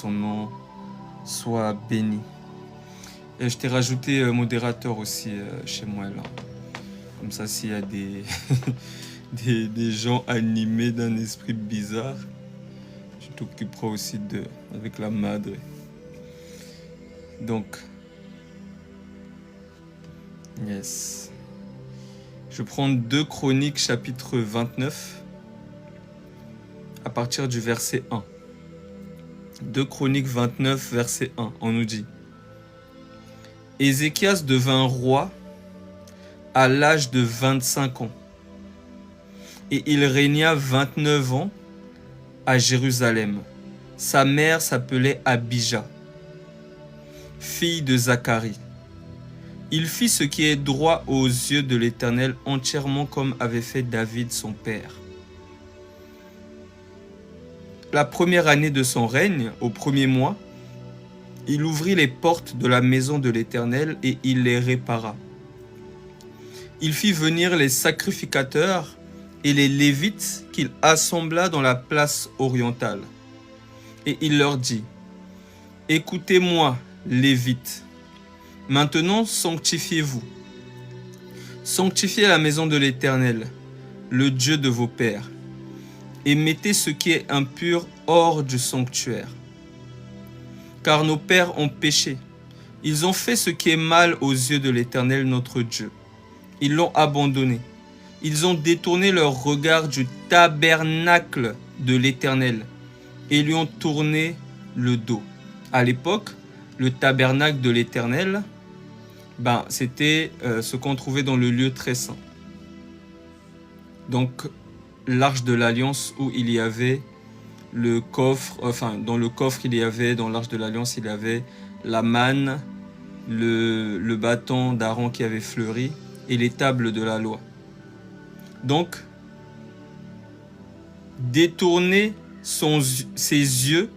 son nom soit béni. Et je t'ai rajouté modérateur aussi chez moi là. Comme ça, s'il y a des, des gens animés d'un esprit bizarre, tu t'occuperas aussi de avec la madre. Donc, yes. Je prends 2 Chroniques chapitre 29 à partir du verset 1. 2 Chroniques 29 verset 1, on nous dit: Ézéchias devint roi à l'âge de 25 ans et il régna 29 ans à Jérusalem. Sa mère s'appelait Abijah, fille de Zacharie. Il fit ce qui est droit aux yeux de l'Éternel, entièrement comme avait fait David son père. La première année de son règne, au premier mois, il ouvrit les portes de la maison de l'Éternel et il les répara. Il fit venir les sacrificateurs et les Lévites qu'il assembla dans la place orientale. Et il leur dit: Écoutez-moi, Lévites, maintenant sanctifiez-vous. Sanctifiez la maison de l'Éternel, le Dieu de vos pères, et mettez ce qui est impur hors du sanctuaire. Car nos pères ont péché. Ils ont fait ce qui est mal aux yeux de l'Éternel notre Dieu. Ils l'ont abandonné. Ils ont détourné leur regard du tabernacle de l'Éternel et lui ont tourné le dos. À l'époque, le tabernacle de l'Éternel, c'était ce qu'on trouvait dans le lieu très saint. Donc, l'arche de l'Alliance où il y avait le coffre, dans le coffre dans l'arche de l'Alliance, il y avait la manne, le bâton d'Aaron qui avait fleuri et les tables de la loi. Donc, détourner ses yeux,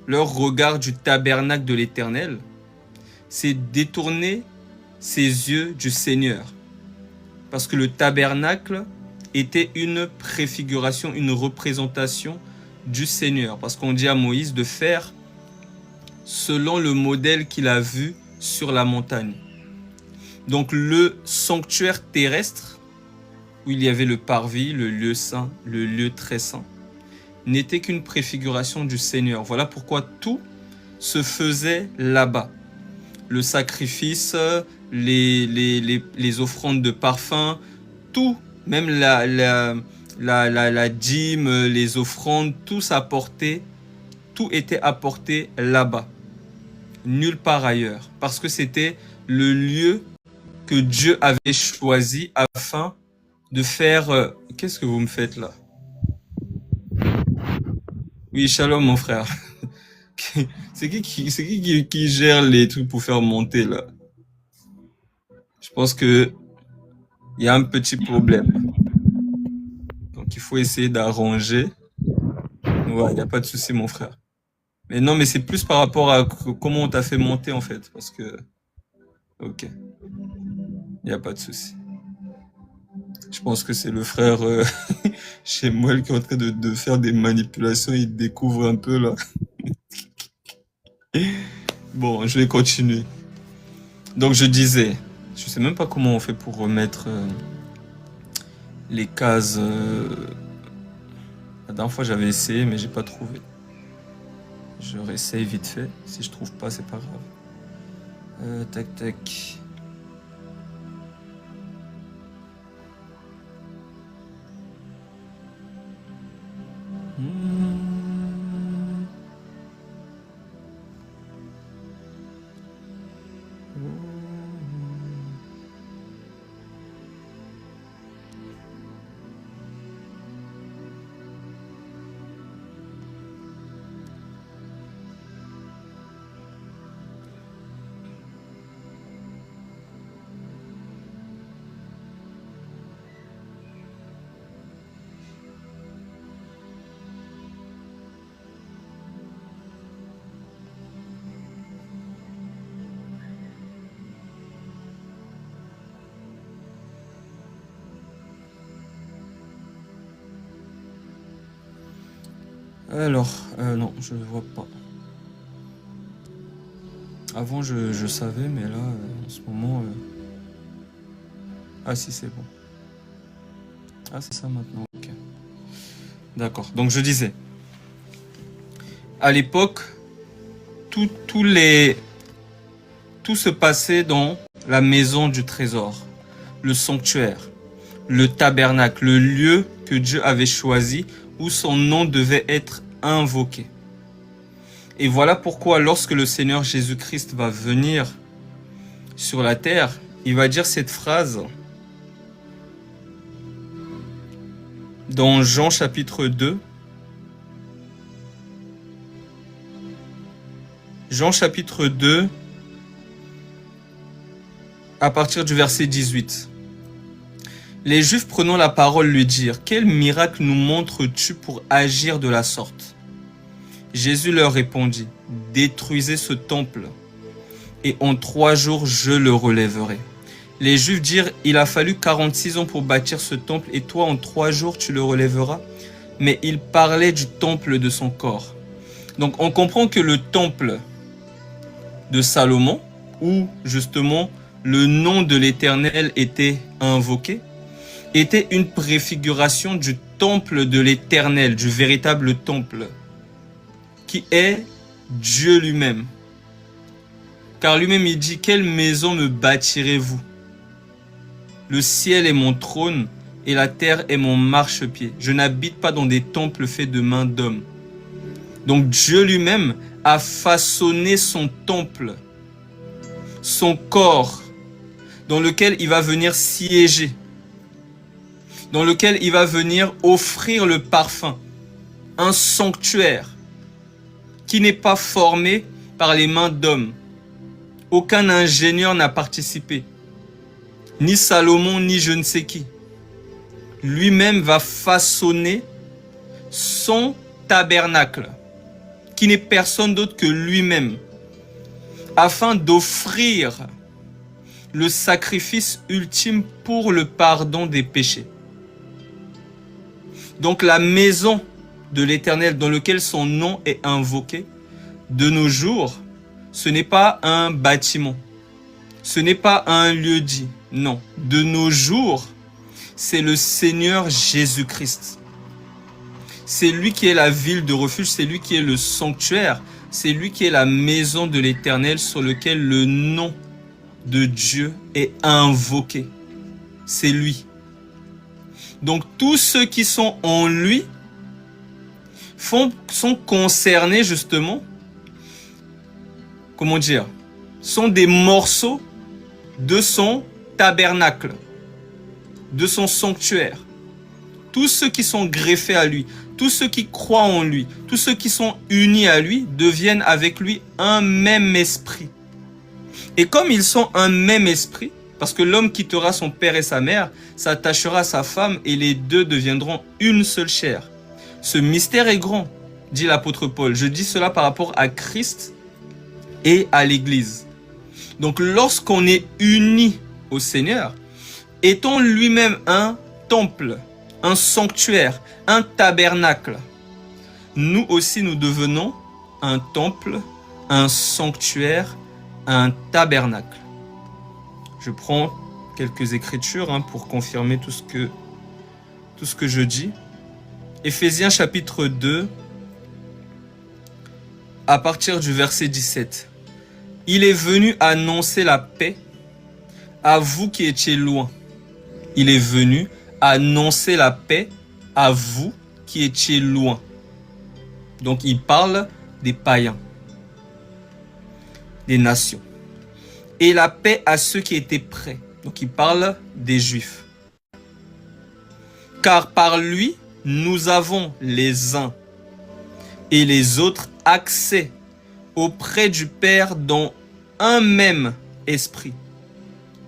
leur regard du tabernacle de l'Éternel, c'est détourner ses yeux du Seigneur. Parce que le tabernacle était une préfiguration, une représentation du Seigneur. Parce qu'on dit à Moïse de faire selon le modèle qu'il a vu sur la montagne. Donc le sanctuaire terrestre, où il y avait le parvis, le lieu saint, le lieu très saint, n'était qu'une préfiguration du Seigneur. Voilà pourquoi tout se faisait là-bas. Le sacrifice, les offrandes de parfum, tout, même la dîme, les offrandes, tout était apporté là-bas. Nulle part ailleurs. Parce que c'était le lieu que Dieu avait choisi afin de faire... Qu'est-ce que vous me faites là? Oui, shalom mon frère. C'est qui gère les trucs pour faire monter là? Je pense que il y a un petit problème. Donc il faut essayer d'arranger. Ouais, il n'y a pas de souci mon frère. Mais non, mais c'est plus par rapport à comment on t'a fait monter en fait. Parce que... Ok, il n'y a pas de souci. Je pense que c'est le frère chez moi qui est en train de faire des manipulations. Il découvre un peu là. Bon, je vais continuer. Donc je disais, je sais même pas comment on fait pour remettre les cases. La dernière fois j'avais essayé mais j'ai pas trouvé. Je réessaye vite fait. Si je trouve pas, c'est pas grave. Tac tac. Alors, non, je ne vois pas. Avant, je savais, mais là, en ce moment... Ah si, c'est bon. Ah, c'est ça maintenant, ok. D'accord, donc je disais, à l'époque, tout se passait dans la maison du trésor, le sanctuaire, le tabernacle, le lieu que Dieu avait choisi où son nom devait être invoqué. Et voilà pourquoi lorsque le Seigneur Jésus-Christ va venir sur la terre, il va dire cette phrase dans Jean chapitre 2. Jean chapitre 2, à partir du verset 18. Les Juifs prenant la parole lui dirent, « Quel miracle nous montres-tu pour agir de la sorte ?» Jésus leur répondit, « Détruisez ce temple, et en 3 jours je le relèverai. » Les Juifs dirent, « Il a fallu 46 ans pour bâtir ce temple, et toi en 3 jours tu le relèveras ?» Mais il parlait du temple de son corps. Donc on comprend que le temple de Salomon, où justement le nom de l'Éternel était invoqué, était une préfiguration du temple de l'Éternel, du véritable temple, qui est Dieu lui-même. Car lui-même il dit, « Quelle maison me bâtirez-vous? Le ciel est mon trône et la terre est mon marchepied. Je n'habite pas dans des temples faits de mains d'hommes. » Donc Dieu lui-même a façonné son temple, son corps, dans lequel il va venir siéger, dans lequel il va venir offrir le parfum, un sanctuaire qui n'est pas formé par les mains d'hommes. Aucun ingénieur n'a participé, ni Salomon, ni je ne sais qui. Lui-même va façonner son tabernacle, qui n'est personne d'autre que lui-même, afin d'offrir le sacrifice ultime pour le pardon des péchés. Donc la maison de l'Éternel dans laquelle son nom est invoqué, de nos jours, ce n'est pas un bâtiment, ce n'est pas un lieu dit, non. De nos jours, c'est le Seigneur Jésus-Christ. C'est lui qui est la ville de refuge, c'est lui qui est le sanctuaire, c'est lui qui est la maison de l'Éternel sur lequel le nom de Dieu est invoqué. C'est lui. Donc tous ceux qui sont en lui sont concernés justement, comment dire, sont des morceaux de son tabernacle, de son sanctuaire. Tous ceux qui sont greffés à lui, tous ceux qui croient en lui, tous ceux qui sont unis à lui deviennent avec lui un même esprit. Et comme ils sont un même esprit, parce que l'homme quittera son père et sa mère, s'attachera à sa femme et les deux deviendront une seule chair. Ce mystère est grand, dit l'apôtre Paul. Je dis cela par rapport à Christ et à l'Église. Donc lorsqu'on est unis au Seigneur, étant lui-même un temple, un sanctuaire, un tabernacle, nous aussi nous devenons un temple, un sanctuaire, un tabernacle. Je prends quelques écritures pour confirmer tout ce que je dis. Éphésiens chapitre 2, à partir du verset 17. Il est venu annoncer la paix à vous qui étiez loin. Il est venu annoncer la paix à vous qui étiez loin. Donc il parle des païens, des nations. Et la paix à ceux qui étaient près. Donc il parle des Juifs. Car par lui, nous avons les uns et les autres accès auprès du Père dans un même esprit.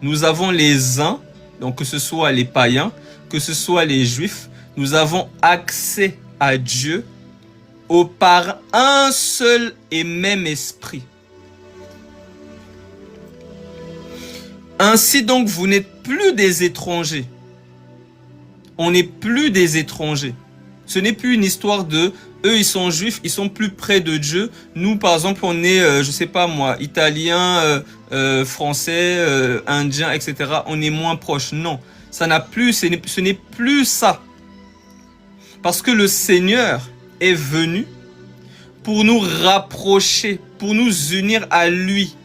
Nous avons les uns, donc que ce soit les païens, que ce soit les Juifs, nous avons accès à Dieu par un seul et même esprit. Ainsi donc, vous n'êtes plus des étrangers. On n'est plus des étrangers. Ce n'est plus une histoire de Eux, ils sont juifs, ils sont plus près de Dieu. Nous, par exemple, on est, je sais pas moi, italien, français, indien, etc. On est moins proche. Non, ça n'a plus, ce n'est plus ça. Parce que le Seigneur est venu pour nous rapprocher, pour nous unir à lui.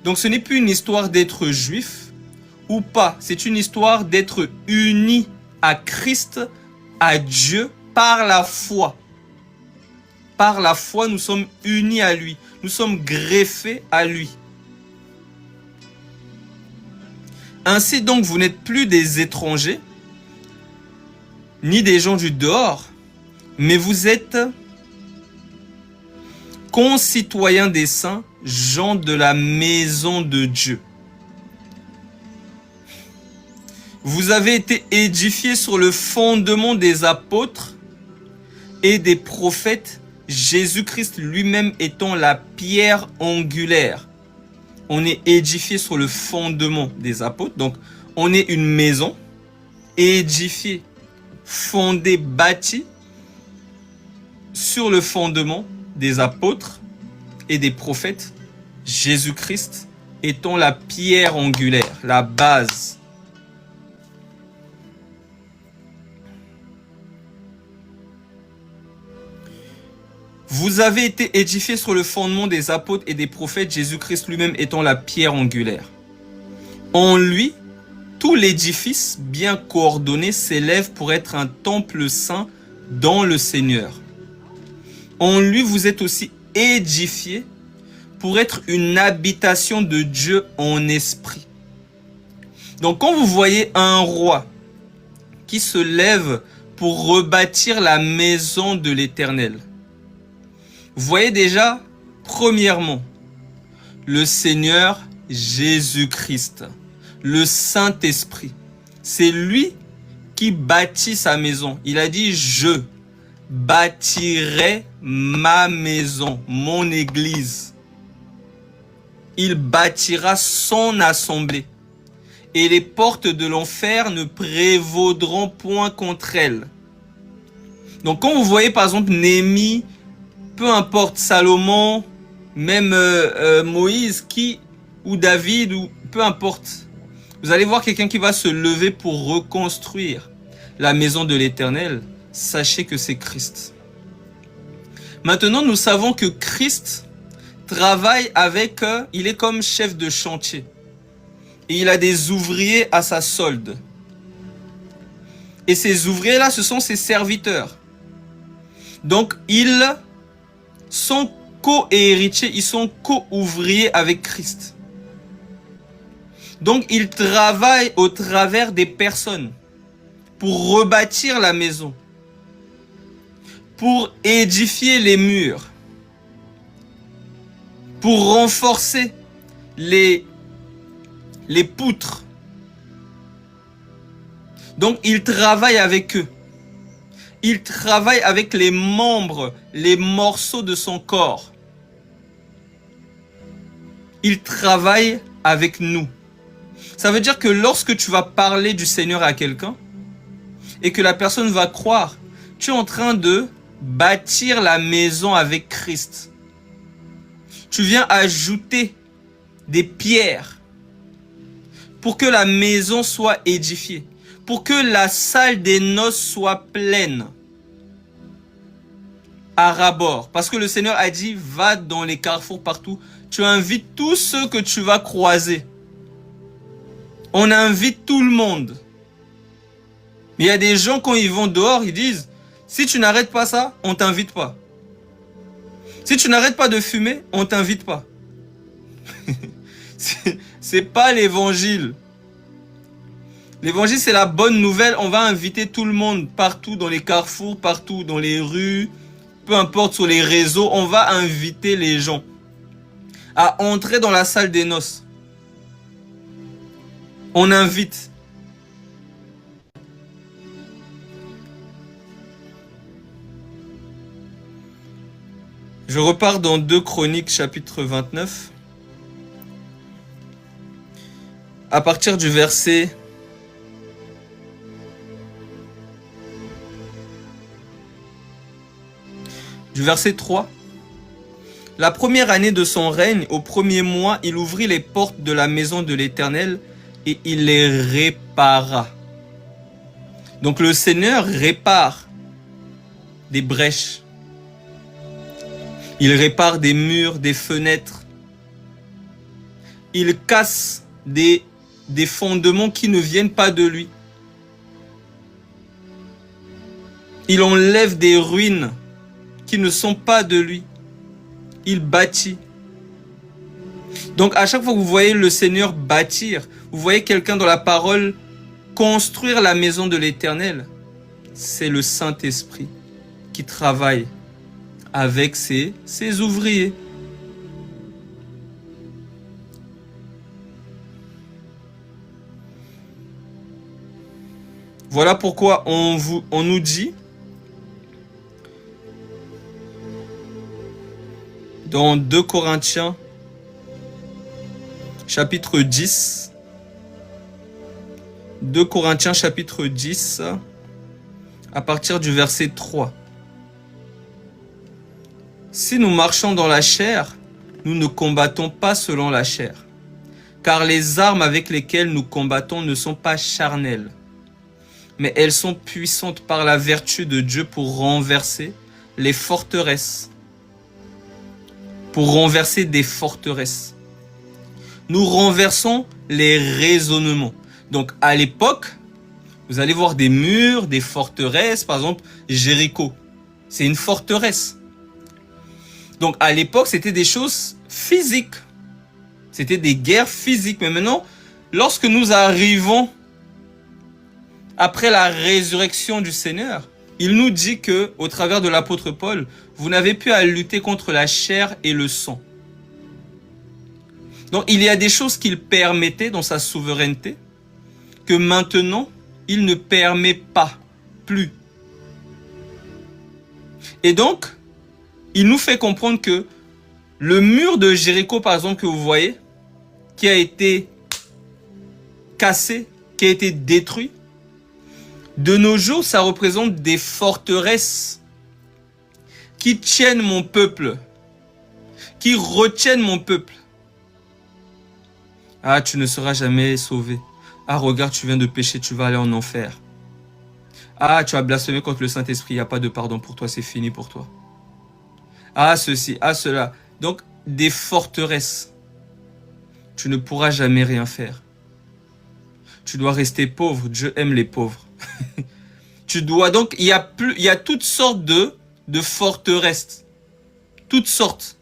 Donc ce n'est plus une histoire d'être juif ou pas. C'est une histoire d'être unis à Christ, à Dieu, par la foi. Par la foi, nous sommes unis à lui. Nous sommes greffés à lui. Ainsi donc, vous n'êtes plus des étrangers, ni des gens du dehors, mais vous êtes concitoyens des saints, gens de la maison de Dieu. Vous avez été édifiés sur le fondement des apôtres et des prophètes, Jésus-Christ lui-même étant la pierre angulaire. On est édifié sur le fondement des apôtres. Donc, on est une maison édifiée, fondée, bâtie sur le fondement des apôtres et des prophètes, Jésus-Christ étant la pierre angulaire, la base. Vous avez été édifiés sur le fondement des apôtres et des prophètes, Jésus-Christ lui-même étant la pierre angulaire. En lui, tout l'édifice bien coordonné s'élève pour être un temple saint dans le Seigneur. En lui, vous êtes aussi édifiés pour être une habitation de Dieu en esprit. Donc quand vous voyez un roi qui se lève pour rebâtir la maison de l'Éternel, vous voyez déjà, premièrement, le Seigneur Jésus-Christ, le Saint-Esprit. C'est lui qui bâtit sa maison. Il a dit, je bâtirai ma maison, mon église. Il bâtira son assemblée. Et les portes de l'enfer ne prévaudront point contre elle. Donc quand vous voyez par exemple Néhémie, peu importe Salomon, même Moïse, ou David, ou peu importe, vous allez voir quelqu'un qui va se lever pour reconstruire la maison de l'Éternel. Sachez que c'est Christ. Maintenant, nous savons que Christ travaille avec, il est comme chef de chantier. Et il a des ouvriers à sa solde. Et ces ouvriers-là, ce sont ses serviteurs. Donc, ils sont co-héritiers, ils sont co-ouvriers avec Christ. Donc, ils travaillent au travers des personnes pour rebâtir la maison, pour édifier les murs, pour renforcer les poutres. Donc, ils travaillent avec eux. Il travaille avec les membres, les morceaux de son corps. Il travaille avec nous. Ça veut dire que lorsque tu vas parler du Seigneur à quelqu'un et que la personne va croire, tu es en train de bâtir la maison avec Christ. Tu viens ajouter des pierres pour que la maison soit édifiée, pour que la salle des noces soit pleine à ras-bord. Parce que le Seigneur a dit, va dans les carrefours partout. Tu invites tous ceux que tu vas croiser. On invite tout le monde. Mais il y a des gens, quand ils vont dehors, ils disent, si tu n'arrêtes pas ça, on t'invite pas. Si tu n'arrêtes pas de fumer, on t'invite pas. C'est pas l'évangile. L'évangile, c'est la bonne nouvelle. On va inviter tout le monde partout dans les carrefours, partout dans les rues, peu importe sur les réseaux. On va inviter les gens à entrer dans la salle des noces. On invite. Je repars dans 2 Chroniques chapitre 29. À partir du verset du verset 3. La première année de son règne, au premier mois, il ouvrit les portes de la maison de l'Éternel et il les répara. Donc le Seigneur répare des brèches. Il répare des murs, des fenêtres. Il casse des fondements qui ne viennent pas de lui. Il enlève des ruines qui ne sont pas de lui. Il bâtit. Donc à chaque fois que vous voyez le Seigneur bâtir, vous voyez quelqu'un dans la parole construire la maison de l'Éternel, c'est le Saint-Esprit qui travaille avec ses ouvriers. Voilà pourquoi on nous dit dans 2 Corinthiens chapitre 10, 2 Corinthiens chapitre 10, à partir du verset 3. Si nous marchons dans la chair, nous ne combattons pas selon la chair, car les armes avec lesquelles nous combattons ne sont pas charnelles, mais elles sont puissantes par la vertu de Dieu pour renverser les forteresses. Pour renverser des forteresses. Nous renversons les raisonnements. Donc à l'époque, vous allez voir des murs, des forteresses, par exemple Jéricho. C'est une forteresse. Donc à l'époque, c'était des choses physiques. C'était des guerres physiques. Mais maintenant, lorsque nous arrivons après la résurrection du Seigneur, il nous dit que, au travers de l'apôtre Paul, vous n'avez plus à lutter contre la chair et le sang. Donc il y a des choses qu'il permettait dans sa souveraineté que maintenant, il ne permet pas plus. Et donc, il nous fait comprendre que le mur de Jéricho, par exemple, que vous voyez, qui a été cassé, qui a été détruit, de nos jours, ça représente des forteresses qui tiennent mon peuple, qui retiennent mon peuple. Ah, tu ne seras jamais sauvé. Ah, regarde, tu viens de pécher, tu vas aller en enfer. Ah, tu as blasphémé contre le Saint-Esprit, il n'y a pas de pardon pour toi, c'est fini pour toi. Ah, ceci, ah, cela. Donc, des forteresses. Tu ne pourras jamais rien faire. Tu dois rester pauvre, Dieu aime les pauvres. Tu dois donc, il y a toutes sortes de forteresses. Toutes sortes.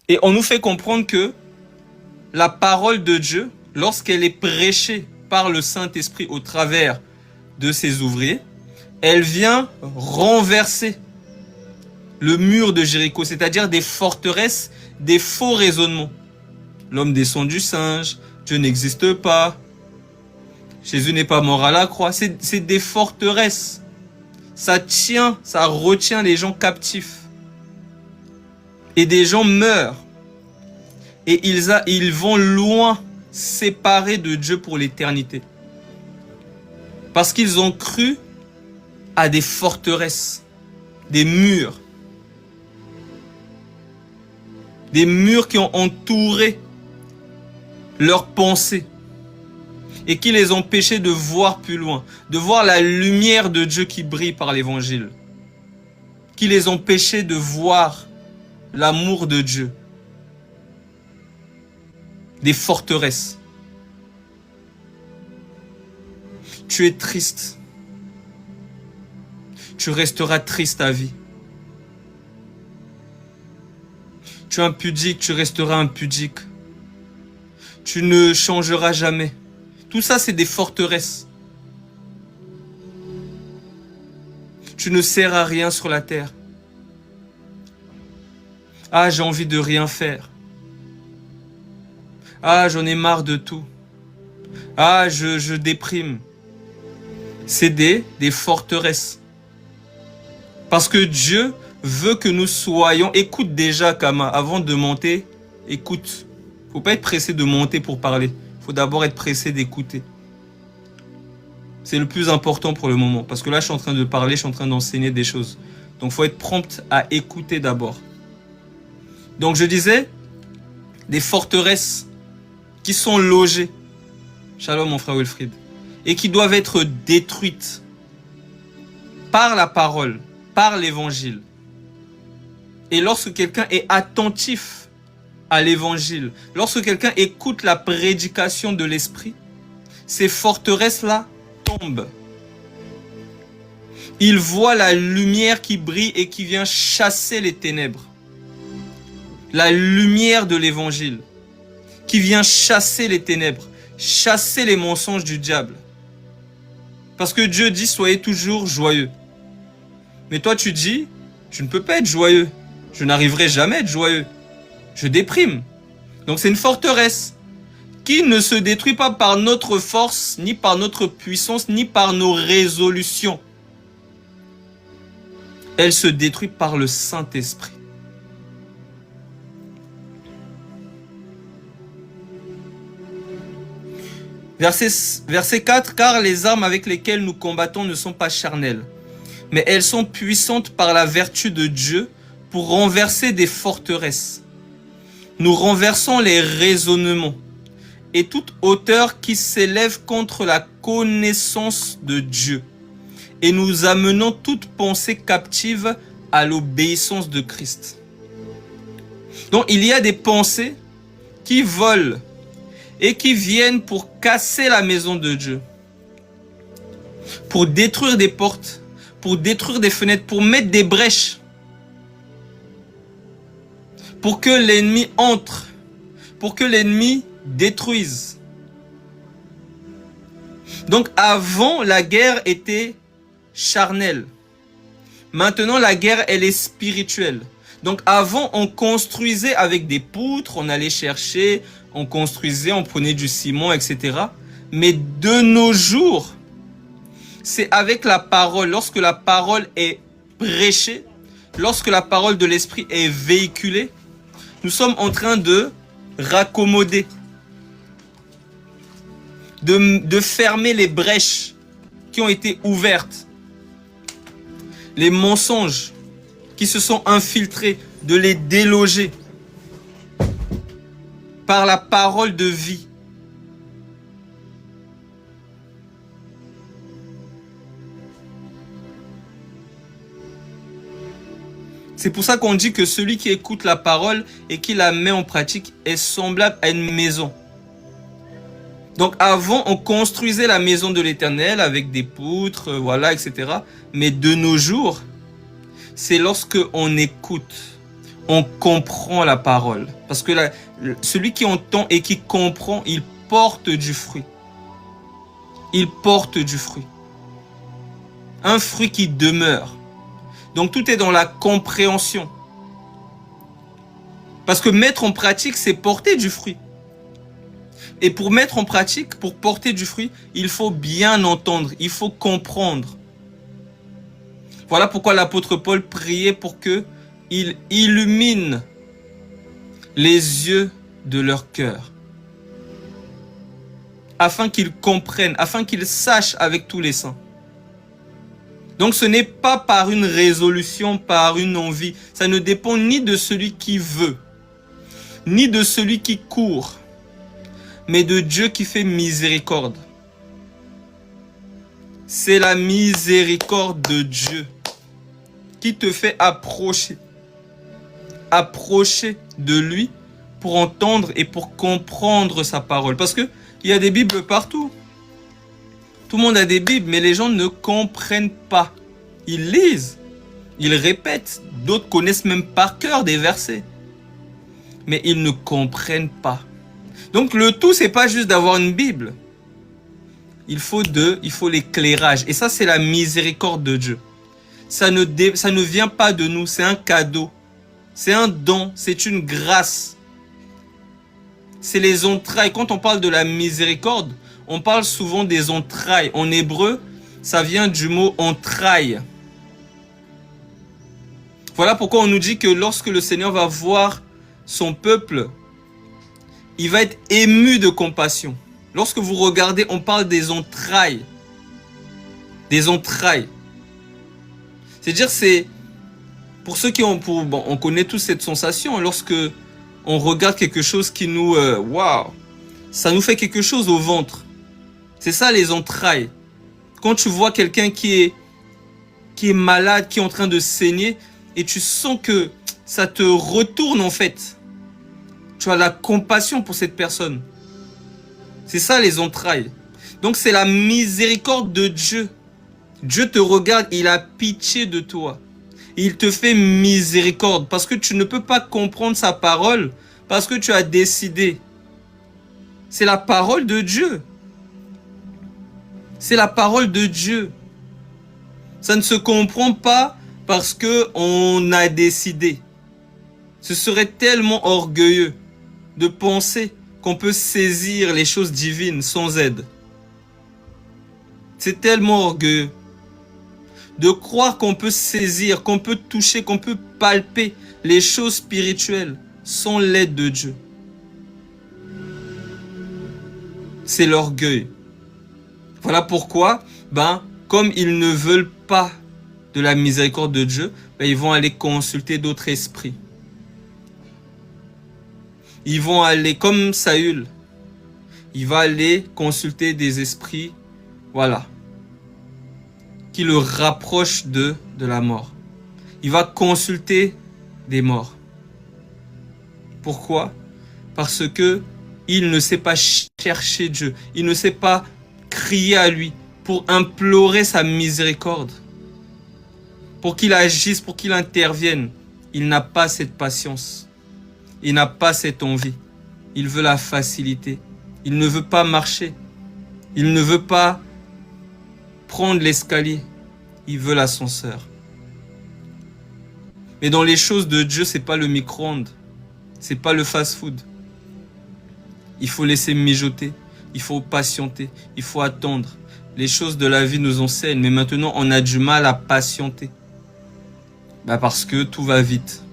Et on nous fait comprendre que la parole de Dieu, lorsqu'elle est prêchée par le Saint-Esprit au travers de ses ouvriers, elle vient renverser le mur de Jéricho, c'est-à-dire des forteresses, des faux raisonnements. L'homme descend du singe, Dieu n'existe pas, Jésus n'est pas mort à la croix. C'est des forteresses. Ça retient les gens captifs. Et des gens meurent. Et ils vont loin, séparés de Dieu pour l'éternité. Parce qu'ils ont cru à des forteresses, des murs. Des murs qui ont entouré leurs pensées. Et qui les empêchaient de voir plus loin, de voir la lumière de Dieu qui brille par l'évangile, qui les empêchait de voir l'amour de Dieu, des forteresses. Tu es triste, tu resteras triste à vie. Tu es impudique, tu resteras impudique. Tu ne changeras jamais. Tout ça, c'est des forteresses. Tu ne sers à rien sur la terre. Ah, j'ai envie de rien faire. Ah, j'en ai marre de tout. Ah, je déprime. C'est des forteresses. Parce que Dieu veut que nous soyons... Écoute déjà, Kama, avant de monter, écoute. Faut pas être pressé de monter pour parler. Il faut d'abord être pressé d'écouter. C'est le plus important pour le moment. Parce que là, je suis en train de parler, je suis en train d'enseigner des choses. Donc, il faut être prompt à écouter d'abord. Donc, je disais, des forteresses qui sont logées. Shalom, mon frère Wilfried. Et qui doivent être détruites par la parole, par l'évangile. Et lorsque quelqu'un est attentif à l'évangile, lorsque quelqu'un écoute la prédication de l'esprit, ces forteresses-là tombent. Il voit la lumière qui brille et qui vient chasser les ténèbres. La lumière de l'évangile qui vient chasser les ténèbres, chasser les mensonges du diable. Parce que Dieu dit, soyez toujours joyeux. Mais toi, tu dis, je ne peux pas être joyeux. Je n'arriverai jamais à être joyeux. Je déprime. Donc c'est une forteresse qui ne se détruit pas par notre force, ni par notre puissance, ni par nos résolutions. Elle se détruit par le Saint-Esprit. Verset 4, car les armes avec lesquelles nous combattons ne sont pas charnelles, mais elles sont puissantes par la vertu de Dieu pour renverser des forteresses. Nous renversons les raisonnements et toute hauteur qui s'élève contre la connaissance de Dieu. Et nous amenons toute pensée captive à l'obéissance de Christ. Donc il y a des pensées qui volent et qui viennent pour casser la maison de Dieu, pour détruire des portes, pour détruire des fenêtres, pour mettre des brèches, pour que l'ennemi entre, pour que l'ennemi détruise. Donc avant, la guerre était charnelle. Maintenant, la guerre, elle est spirituelle. Donc avant, on construisait avec des poutres, on allait chercher, on construisait, on prenait du ciment, etc. Mais de nos jours, c'est avec la parole. Lorsque la parole est prêchée, lorsque la parole de l'esprit est véhiculée, nous sommes en train de raccommoder, de fermer les brèches qui ont été ouvertes, les mensonges qui se sont infiltrés, de les déloger par la parole de vie. C'est pour ça qu'on dit que celui qui écoute la parole et qui la met en pratique est semblable à une maison. Donc avant, on construisait la maison de l'Éternel avec des poutres, voilà, etc. Mais de nos jours, c'est lorsque on écoute, on comprend la parole. Parce que celui qui entend et qui comprend, il porte du fruit. Il porte du fruit. Un fruit qui demeure. Donc tout est dans la compréhension. Parce que mettre en pratique, c'est porter du fruit. Et pour mettre en pratique, pour porter du fruit, il faut bien entendre, il faut comprendre. Voilà pourquoi l'apôtre Paul priait pour qu'il illumine les yeux de leur cœur. Afin qu'ils comprennent, afin qu'ils sachent avec tous les saints. Donc ce n'est pas par une résolution, par une envie. Ça ne dépend ni de celui qui veut, ni de celui qui court, mais de Dieu qui fait miséricorde. C'est la miséricorde de Dieu qui te fait approcher de lui pour entendre et pour comprendre sa parole. Parce qu'il y a des Bibles partout. Tout le monde a des Bibles, mais les gens ne comprennent pas. Ils lisent, ils répètent, d'autres connaissent même par cœur des versets. Mais ils ne comprennent pas. Donc le tout, c'est pas juste d'avoir une Bible. Il faut l'éclairage. Et ça, c'est la miséricorde de Dieu. Ça ne vient pas de nous, c'est un cadeau. C'est un don, c'est une grâce. C'est les entrailles. Quand on parle de la miséricorde, on parle souvent des entrailles. En hébreu, ça vient du mot entraille. Voilà pourquoi on nous dit que lorsque le Seigneur va voir son peuple, il va être ému de compassion. Lorsque vous regardez, on parle des entrailles. des entrailles. C'est-à-dire, c'est pour ceux qui ont, on connaît tous cette sensation lorsque on regarde quelque chose qui nous, waouh, ça nous fait quelque chose au ventre. C'est ça les entrailles. Quand tu vois quelqu'un qui est malade, qui est en train de saigner, et tu sens que ça te retourne en fait. Tu as la compassion pour cette personne. C'est ça les entrailles. Donc c'est la miséricorde de Dieu. Dieu te regarde, il a pitié de toi. Il te fait miséricorde parce que tu ne peux pas comprendre sa parole parce que tu as décidé. C'est la parole de Dieu. C'est la parole de Dieu. Ça ne se comprend pas parce que on a décidé. Ce serait tellement orgueilleux de penser qu'on peut saisir les choses divines sans aide. C'est tellement orgueilleux de croire qu'on peut saisir, qu'on peut toucher, qu'on peut palper les choses spirituelles sans l'aide de Dieu. C'est l'orgueil. Voilà pourquoi, comme ils ne veulent pas de la miséricorde de Dieu, ils vont aller consulter d'autres esprits. Ils vont aller, comme Saül, il va aller consulter des esprits, voilà, qui le rapprochent de la mort. Il va consulter des morts. Pourquoi? Parce que il ne sait pas chercher Dieu. Il ne sait pas crier à lui pour implorer sa miséricorde. Pour qu'il agisse, pour qu'il intervienne. Il n'a pas cette patience. Il n'a pas cette envie. Il veut la facilité. Il ne veut pas marcher. Il ne veut pas prendre l'escalier. Il veut l'ascenseur. Mais dans les choses de Dieu, c'est pas le micro-ondes. C'est pas le fast-food. Il faut laisser mijoter. Il faut patienter. Il faut attendre. Les choses de la vie nous enseignent. Mais maintenant, on a du mal à patienter. Parce que tout va vite.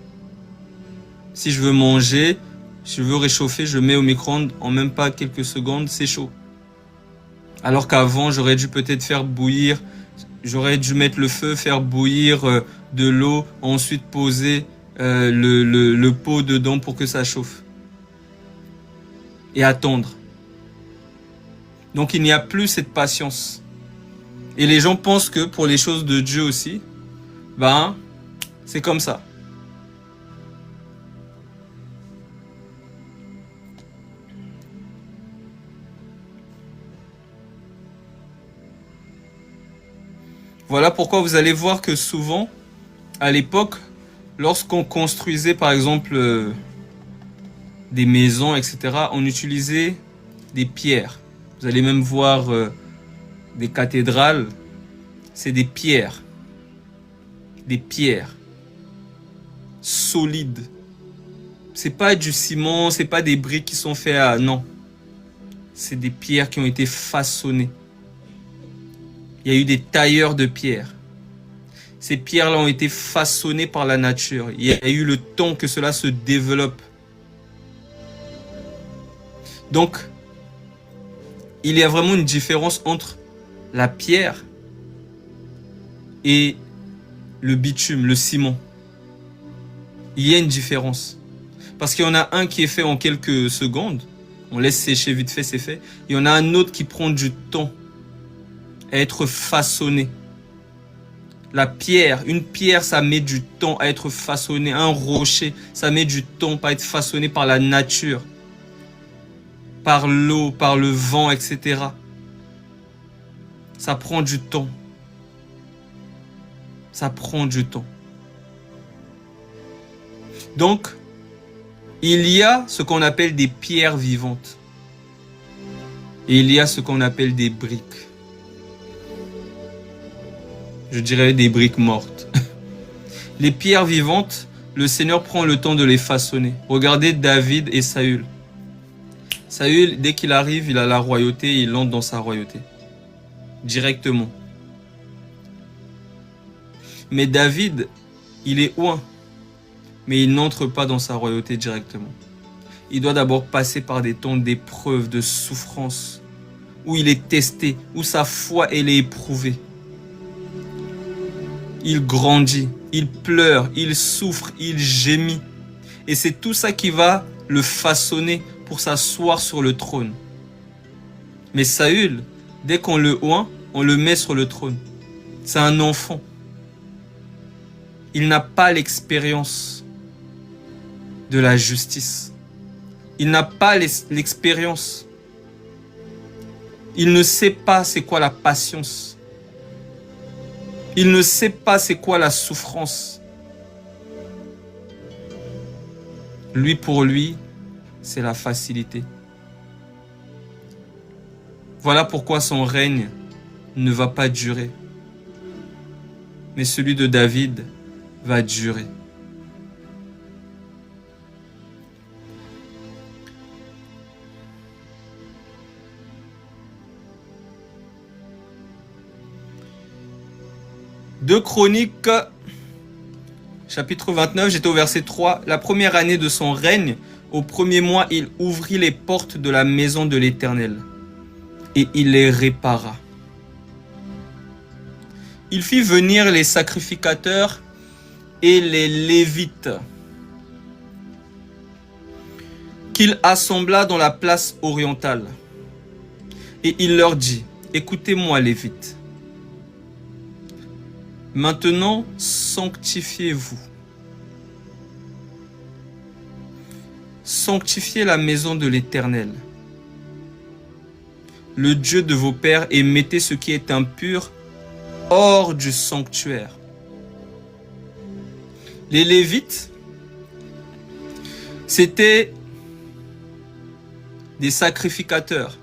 Si je veux manger, si je veux réchauffer, je mets au micro-ondes. En même pas quelques secondes, c'est chaud. Alors qu'avant, j'aurais dû peut-être faire bouillir. J'aurais dû mettre le feu, faire bouillir de l'eau, ensuite poser le pot dedans pour que ça chauffe. Et attendre. Donc il n'y a plus cette patience. Et les gens pensent que pour les choses de Dieu aussi, c'est comme ça. Voilà pourquoi vous allez voir que souvent, à l'époque, lorsqu'on construisait par exemple des maisons, etc., on utilisait des pierres. Vous allez même voir des cathédrales, c'est des pierres. Des pierres solides. C'est pas du ciment, c'est pas des briques qui sont faites à... Non. C'est des pierres qui ont été façonnées. Il y a eu des tailleurs de pierres. Ces pierres-là ont été façonnées par la nature. Il y a eu le temps que cela se développe. Donc, il y a vraiment une différence entre la pierre et le bitume, le ciment. Il y a une différence. Parce qu'il y en a un qui est fait en quelques secondes. On laisse sécher vite fait, c'est fait. Il y en a un autre qui prend du temps à être façonné. La pierre, une pierre, ça met du temps à être façonné. Un rocher, ça met du temps à être façonné par la nature, par l'eau, par le vent, etc. Ça prend du temps. Ça prend du temps. Donc, il y a ce qu'on appelle des pierres vivantes. Et il y a ce qu'on appelle des briques. Je dirais des briques mortes. Les pierres vivantes, le Seigneur prend le temps de les façonner. Regardez David et Saül. Saül, dès qu'il arrive, il a la royauté, il entre dans sa royauté. Directement. Mais David, il est oint. Mais il n'entre pas dans sa royauté directement. Il doit d'abord passer par des temps d'épreuve, de souffrance, où il est testé, où sa foi elle est éprouvée. il grandit, il pleure, il souffre, il gémit. Et c'est tout ça qui va le façonner pour s'asseoir sur le trône. Mais Saül, dès qu'on le oint, on le met sur le trône. C'est un enfant. Il n'a pas l'expérience de la justice. Il n'a pas l'expérience. Il ne sait pas c'est quoi la patience. Il ne sait pas c'est quoi la souffrance. Lui, pour lui, c'est la facilité. Voilà pourquoi son règne ne va pas durer. Mais celui de David va durer. Deux Chroniques, chapitre 29, j'étais au verset 3. La première année de son règne, au premier mois, il ouvrit les portes de la maison de l'Éternel et il les répara. Il fit venir les sacrificateurs et les Lévites, qu'il assembla dans la place orientale. Et il leur dit, écoutez-moi Lévites, maintenant sanctifiez-vous. Sanctifiez la maison de l'Éternel, le Dieu de vos pères, et mettez ce qui est impur hors du sanctuaire. Les Lévites, c'était des sacrificateurs,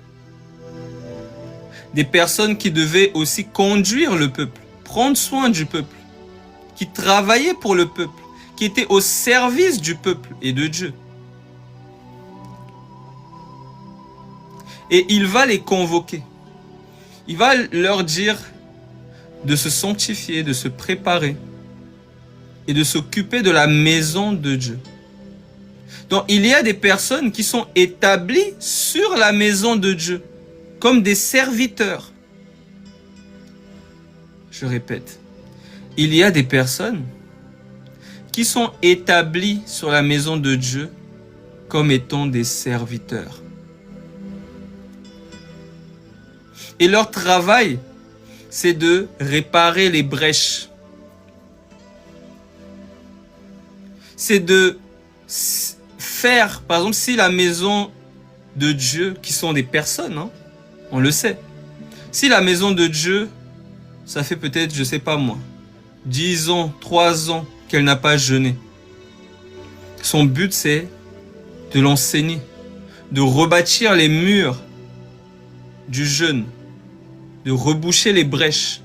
des personnes qui devaient aussi conduire le peuple, prendre soin du peuple, qui travaillaient pour le peuple, qui étaient au service du peuple et de Dieu. Et il va les convoquer. Il va leur dire de se sanctifier, de se préparer et de s'occuper de la maison de Dieu. Donc il y a des personnes qui sont établies sur la maison de Dieu comme des serviteurs. Je répète, il y a des personnes qui sont établies sur la maison de Dieu comme étant des serviteurs. Et leur travail, c'est de réparer les brèches. C'est de faire, par exemple, si la maison de Dieu, qui sont des personnes, hein, on le sait. Si la maison de Dieu, ça fait peut-être, je sais pas moi, 10 ans, 3 ans qu'elle n'a pas jeûné. Son but, c'est de l'enseigner, de rebâtir les murs du jeûne, de reboucher les brèches.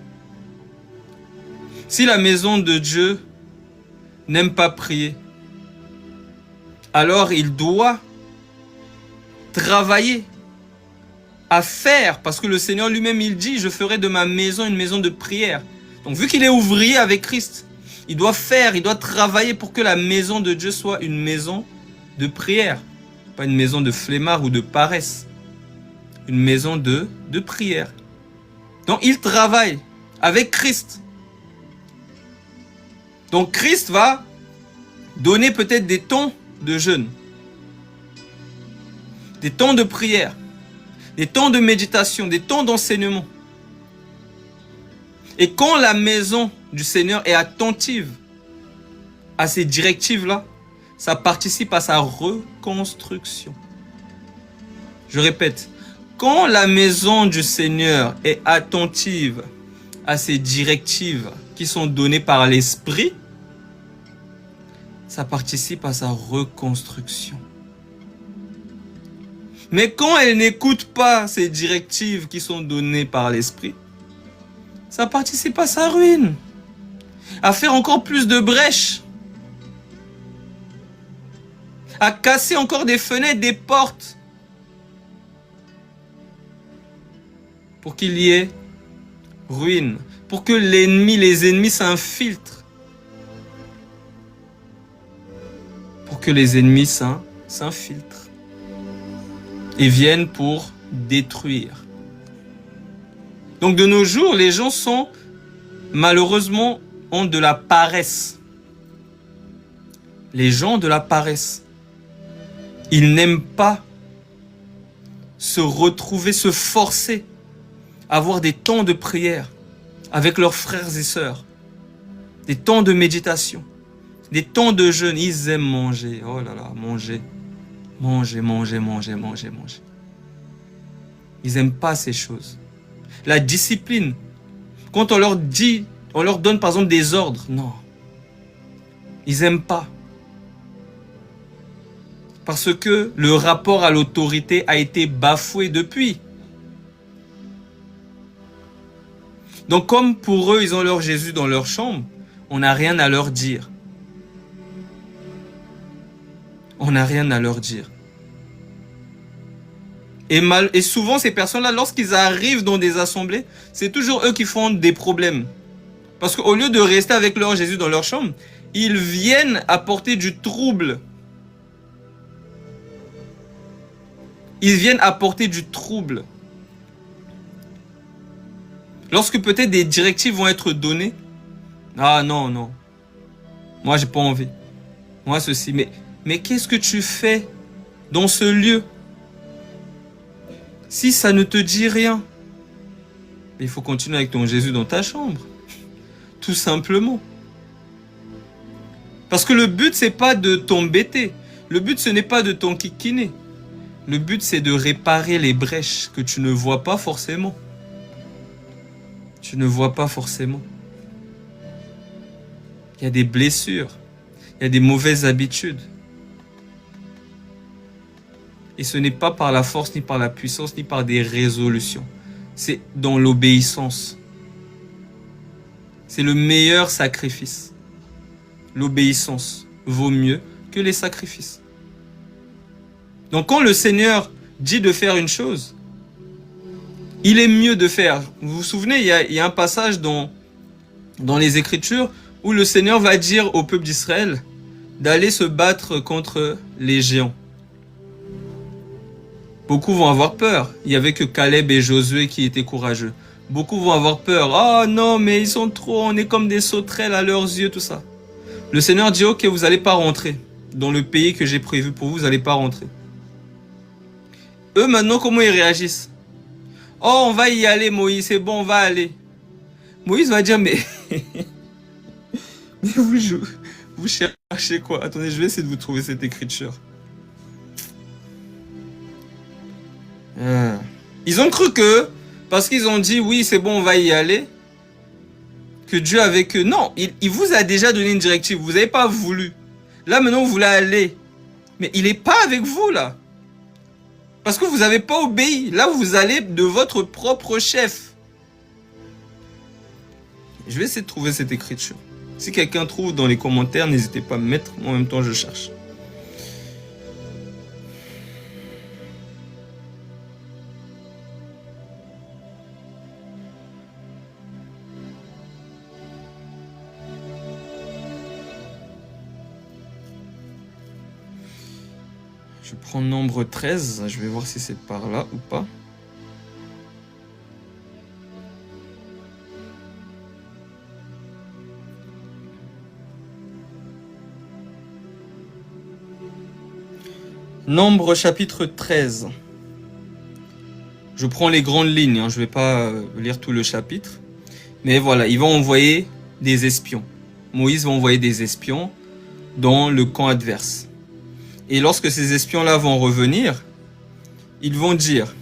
Si la maison de Dieu n'aime pas prier, alors il doit travailler à faire, parce que le Seigneur lui-même, il dit, je ferai de ma maison une maison de prière. Donc vu qu'il est ouvrier avec Christ, il doit faire, il doit travailler pour que la maison de Dieu soit une maison de prière, pas une maison de flemmard ou de paresse, une maison de prière. Donc il travaille avec Christ. Donc Christ va donner peut-être des temps de jeûne, des temps de prière, des temps de méditation, des temps d'enseignement. Et quand la maison du Seigneur est attentive à ces directives-là, ça participe à sa reconstruction. Je répète, quand la maison du Seigneur est attentive à ces directives qui sont données par l'Esprit, ça participe à sa reconstruction. Mais quand elle n'écoute pas ces directives qui sont données par l'Esprit, ça participe à sa ruine, à faire encore plus de brèches, à casser encore des fenêtres, des portes, pour qu'il y ait ruine, pour que les ennemis s'infiltrent, pour que les ennemis s'infiltrent et viennent pour détruire. Donc de nos jours, les gens sont malheureusement ont de la paresse. Les gens ont de la paresse. Ils n'aiment pas se retrouver, se forcer, avoir des temps de prière avec leurs frères et sœurs, des temps de méditation, des temps de jeûne. Ils aiment manger. Oh là là, manger. Manger, manger, manger, manger, manger. Ils n'aiment pas ces choses. La discipline, quand on leur dit, on leur donne par exemple des ordres, non. Ils n'aiment pas. Parce que le rapport à l'autorité a été bafoué depuis. Donc comme pour eux, ils ont leur Jésus dans leur chambre, on n'a rien à leur dire. On n'a rien à leur dire. Et souvent, ces personnes-là, lorsqu'ils arrivent dans des assemblées, c'est toujours eux qui font des problèmes. Parce qu'au lieu de rester avec leur Jésus dans leur chambre, ils viennent apporter du trouble. Ils viennent apporter du trouble. Lorsque peut-être des directives vont être données, ah non, non, moi j'ai pas envie. Moi ceci, mais qu'est-ce que tu fais dans ce lieu? Si ça ne te dit rien, il faut continuer avec ton Jésus dans ta chambre. Tout simplement. Parce que le but, c'est pas de t'embêter. Le but, ce n'est pas de t'enquiquiner. Le but, c'est de réparer les brèches que tu ne vois pas forcément. Tu ne vois pas forcément. Il y a des blessures. Il y a des mauvaises habitudes. Et ce n'est pas par la force, ni par la puissance, ni par des résolutions. C'est dans l'obéissance. C'est le meilleur sacrifice. L'obéissance vaut mieux que les sacrifices. Donc quand le Seigneur dit de faire une chose, il est mieux de faire. Vous vous souvenez, il y a un passage dans les Écritures où le Seigneur va dire au peuple d'Israël d'aller se battre contre les géants. Beaucoup vont avoir peur. Il n'y avait que Caleb et Josué qui étaient courageux. Beaucoup vont avoir peur. Oh non, mais ils sont trop, on est comme des sauterelles à leurs yeux, tout ça. Le Seigneur dit, ok, vous n'allez pas rentrer. Dans le pays que j'ai prévu pour vous, vous n'allez pas rentrer. Eux, maintenant, comment ils réagissent? Oh, on va y aller, Moïse, c'est bon, on va aller. Moïse va dire, mais... mais vous cherchez quoi? Attendez, je vais essayer de vous trouver cette écriture. Ils ont cru que, parce qu'ils ont dit, oui, c'est bon, on va y aller, que Dieu avec eux. Non, il vous a déjà donné une directive, vous n'avez pas voulu. Là, maintenant, vous voulez aller. Mais il n'est pas avec vous, là. Parce que vous n'avez pas obéi. Là, vous allez de votre propre chef. Je vais essayer de trouver cette écriture. Si quelqu'un trouve dans les commentaires, n'hésitez pas à me mettre. En même temps, je cherche. Je prends nombre 13, je vais voir si c'est par là ou pas. Nombre chapitre 13. Je prends les grandes lignes, je ne vais pas lire tout le chapitre. Mais voilà, ils vont envoyer des espions. Moïse va envoyer des espions dans le camp adverse. Et lorsque ces espions-là vont revenir, ils vont dire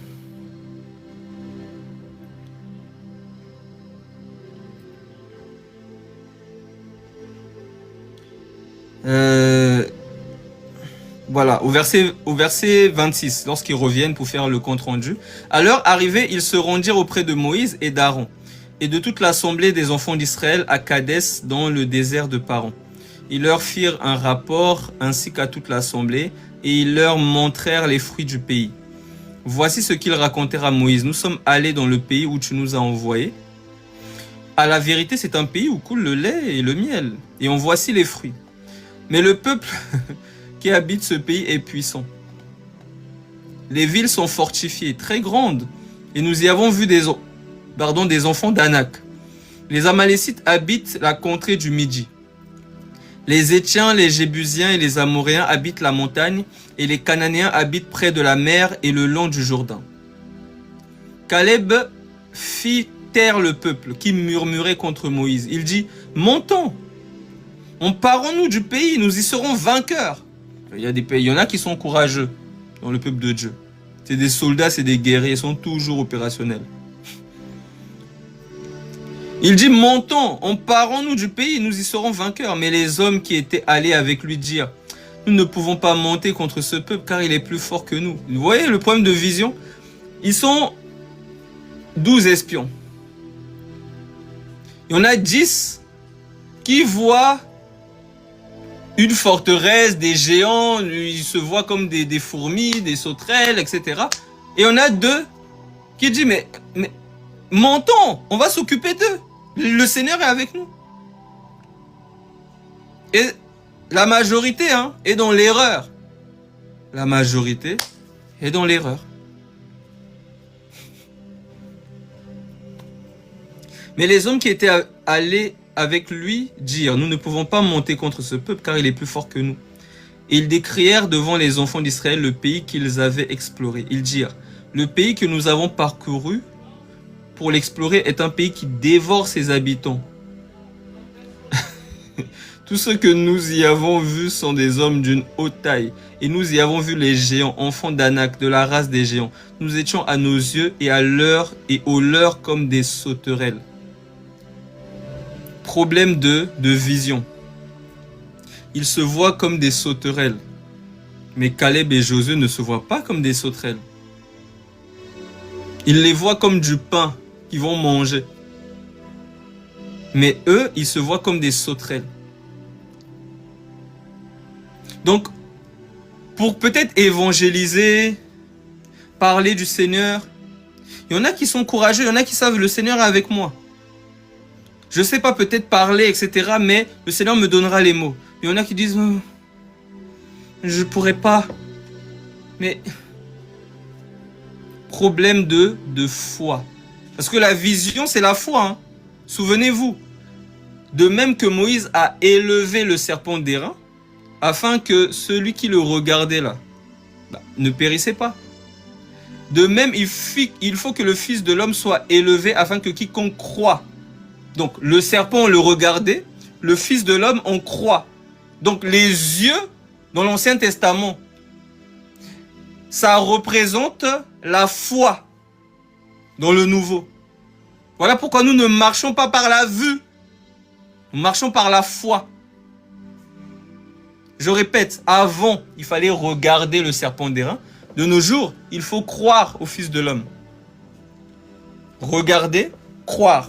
voilà, au verset 26, lorsqu'ils reviennent pour faire le compte-rendu. À leur arrivée, ils se rendirent auprès de Moïse et d'Aaron, et de toute l'assemblée des enfants d'Israël à Kadès, dans le désert de Paran. Ils leur firent un rapport ainsi qu'à toute l'assemblée, et ils leur montrèrent les fruits du pays. Voici ce qu'ils racontèrent à Moïse. Nous sommes allés dans le pays où tu nous as envoyés. À la vérité, c'est un pays où coule le lait et le miel, et en voici les fruits. Mais le peuple qui habite ce pays est puissant. Les villes sont fortifiées, très grandes, et nous y avons vu des enfants d'Anak. Les Amalécites habitent la contrée du Midi. Les Étiens, les Jébusiens et les Amoréens habitent la montagne, et les Cananéens habitent près de la mer et le long du Jourdain. Caleb fit taire le peuple qui murmurait contre Moïse. Il dit, montons, emparons-nous du pays, nous y serons vainqueurs. Il y en a qui sont courageux dans le peuple de Dieu. C'est des soldats, c'est des guerriers, ils sont toujours opérationnels. Il dit, montons, emparons-nous du pays, nous y serons vainqueurs. Mais les hommes qui étaient allés avec lui dirent, nous ne pouvons pas monter contre ce peuple car il est plus fort que nous. Vous voyez le problème de vision? Ils sont 12 espions. Il y en a 10 qui voient une forteresse, des géants, ils se voient comme des fourmis, des sauterelles, etc. Et on a 2 qui disent, mais montons, on va s'occuper d'eux. Le Seigneur est avec nous. Et la majorité est dans l'erreur. La majorité est dans l'erreur. Mais les hommes qui étaient allés avec lui dirent, nous ne pouvons pas monter contre ce peuple car il est plus fort que nous. Et ils décrièrent devant les enfants d'Israël le pays qu'ils avaient exploré. Ils dirent, le pays que nous avons parcouru pour l'explorer est un pays qui dévore ses habitants. Tous ceux que nous y avons vus sont des hommes d'une haute taille. Et nous y avons vu les géants, enfants d'Anak, de la race des géants. Nous étions à nos yeux et aux leurs comme des sauterelles. Problème de vision. Ils se voient comme des sauterelles. Mais Caleb et Josué ne se voient pas comme des sauterelles. Ils les voient comme du pain qu'ils vont manger. Mais eux, ils se voient comme des sauterelles. Donc, pour peut-être évangéliser, parler du Seigneur, il y en a qui sont courageux, il y en a qui savent le Seigneur est avec moi. Je ne sais pas peut-être parler, etc. Mais le Seigneur me donnera les mots. Il y en a qui disent, je ne pourrais pas. Mais, problème de foi. Parce que la vision, c'est la foi. Souvenez-vous. De même que Moïse a élevé le serpent d'airain, afin que celui qui le regardait là ne périssait pas. De même, il faut que le Fils de l'homme soit élevé afin que quiconque croit. Donc, le serpent, on le regardait, le Fils de l'homme, on croit. Donc, les yeux, dans l'Ancien Testament, ça représente la foi dans le Nouveau. Voilà pourquoi nous ne marchons pas par la vue, nous marchons par la foi. Je répète, avant, il fallait regarder le serpent d'airain. De nos jours, il faut croire au Fils de l'homme. Regarder, croire.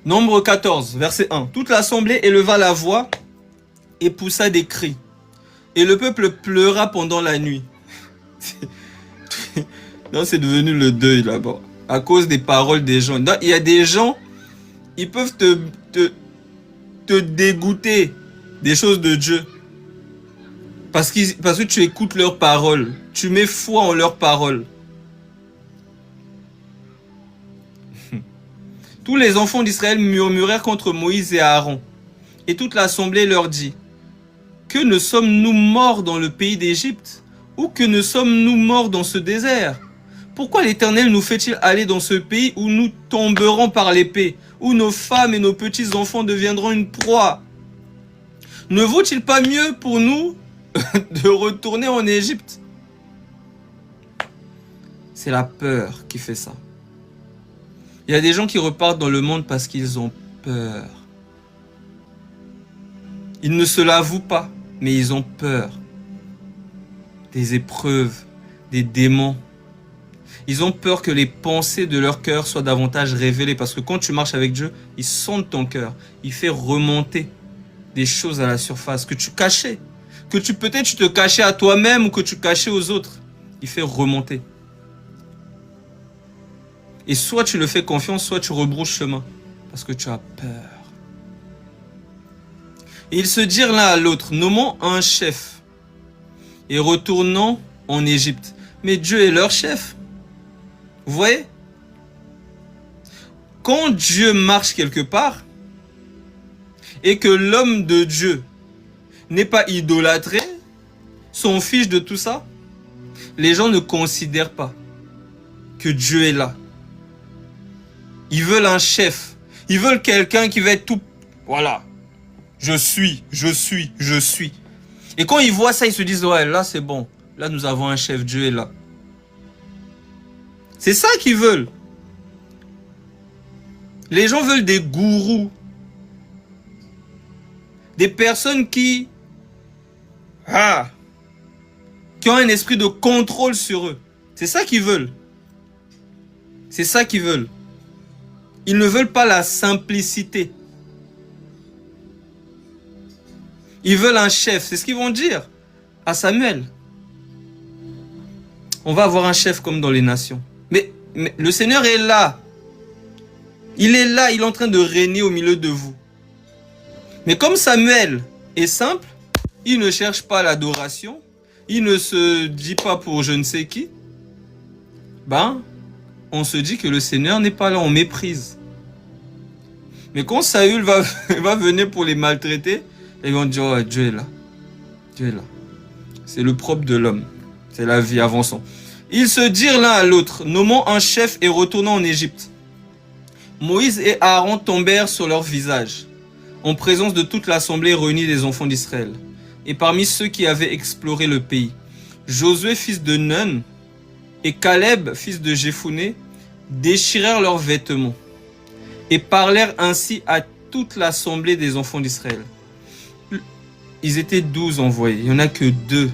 Nombre 14, verset 1. Toute l'assemblée éleva la voix et poussa des cris. Et le peuple pleura pendant la nuit. Non, c'est devenu le deuil là-bas. À cause des paroles des gens. Donc, il y a des gens, ils peuvent te dégoûter des choses de Dieu. Parce que tu écoutes leurs paroles. Tu mets foi en leurs paroles. Tous les enfants d'Israël murmurèrent contre Moïse et Aaron. Et toute l'assemblée leur dit, que ne sommes-nous morts dans le pays d'Égypte? Ou que ne sommes-nous morts dans ce désert? Pourquoi l'Éternel nous fait-il aller dans ce pays où nous tomberons par l'épée, où nos femmes et nos petits-enfants deviendront une proie? Ne vaut-il pas mieux pour nous de retourner en Égypte? C'est la peur qui fait ça. Il y a des gens qui repartent dans le monde parce qu'ils ont peur. Ils ne se l'avouent pas, mais ils ont peur. Des épreuves, des démons. Ils ont peur que les pensées de leur cœur soient davantage révélées. Parce que quand tu marches avec Dieu, il sonde ton cœur. Il fait remonter des choses à la surface que tu cachais. Que peut-être tu te cachais à toi-même ou que tu cachais aux autres. Il fait remonter. Et soit tu le fais confiance, soit tu rebrousses chemin. Parce que tu as peur. Et ils se dirent l'un à l'autre, nommons un chef. Et retournons en Égypte. Mais Dieu est leur chef. Vous voyez? Quand Dieu marche quelque part, et que l'homme de Dieu n'est pas idolâtré, s'en fiche de tout ça, les gens ne considèrent pas que Dieu est là. Ils veulent un chef. Ils veulent quelqu'un qui va être tout... Voilà. Je suis. Et quand ils voient ça, ils se disent, ouais, là c'est bon. Là nous avons un chef, Dieu est là. C'est ça qu'ils veulent. Les gens veulent des gourous. Des personnes qui ont un esprit de contrôle sur eux. C'est ça qu'ils veulent. C'est ça qu'ils veulent. Ils ne veulent pas la simplicité. Ils veulent un chef. C'est ce qu'ils vont dire à Samuel. On va avoir un chef comme dans les nations. Mais le Seigneur est là. Il est là, il est en train de régner au milieu de vous. Mais comme Samuel est simple, il ne cherche pas l'adoration, il ne se dit pas pour je ne sais qui, on se dit que le Seigneur n'est pas là, on méprise. Mais quand Saül va venir pour les maltraiter, ils vont dire, oh, Dieu est là. Dieu est là. C'est le propre de l'homme. C'est la vie, avançons. Ils se dirent l'un à l'autre, nommons un chef et retournons en Égypte. Moïse et Aaron tombèrent sur leur visage, en présence de toute l'assemblée réunie des enfants d'Israël, et parmi ceux qui avaient exploré le pays. Josué, fils de Nun, et Caleb, fils de Jephuné, déchirèrent leurs vêtements, et parlèrent ainsi à toute l'assemblée des enfants d'Israël. Ils étaient 12 envoyés, il n'y en a que 2.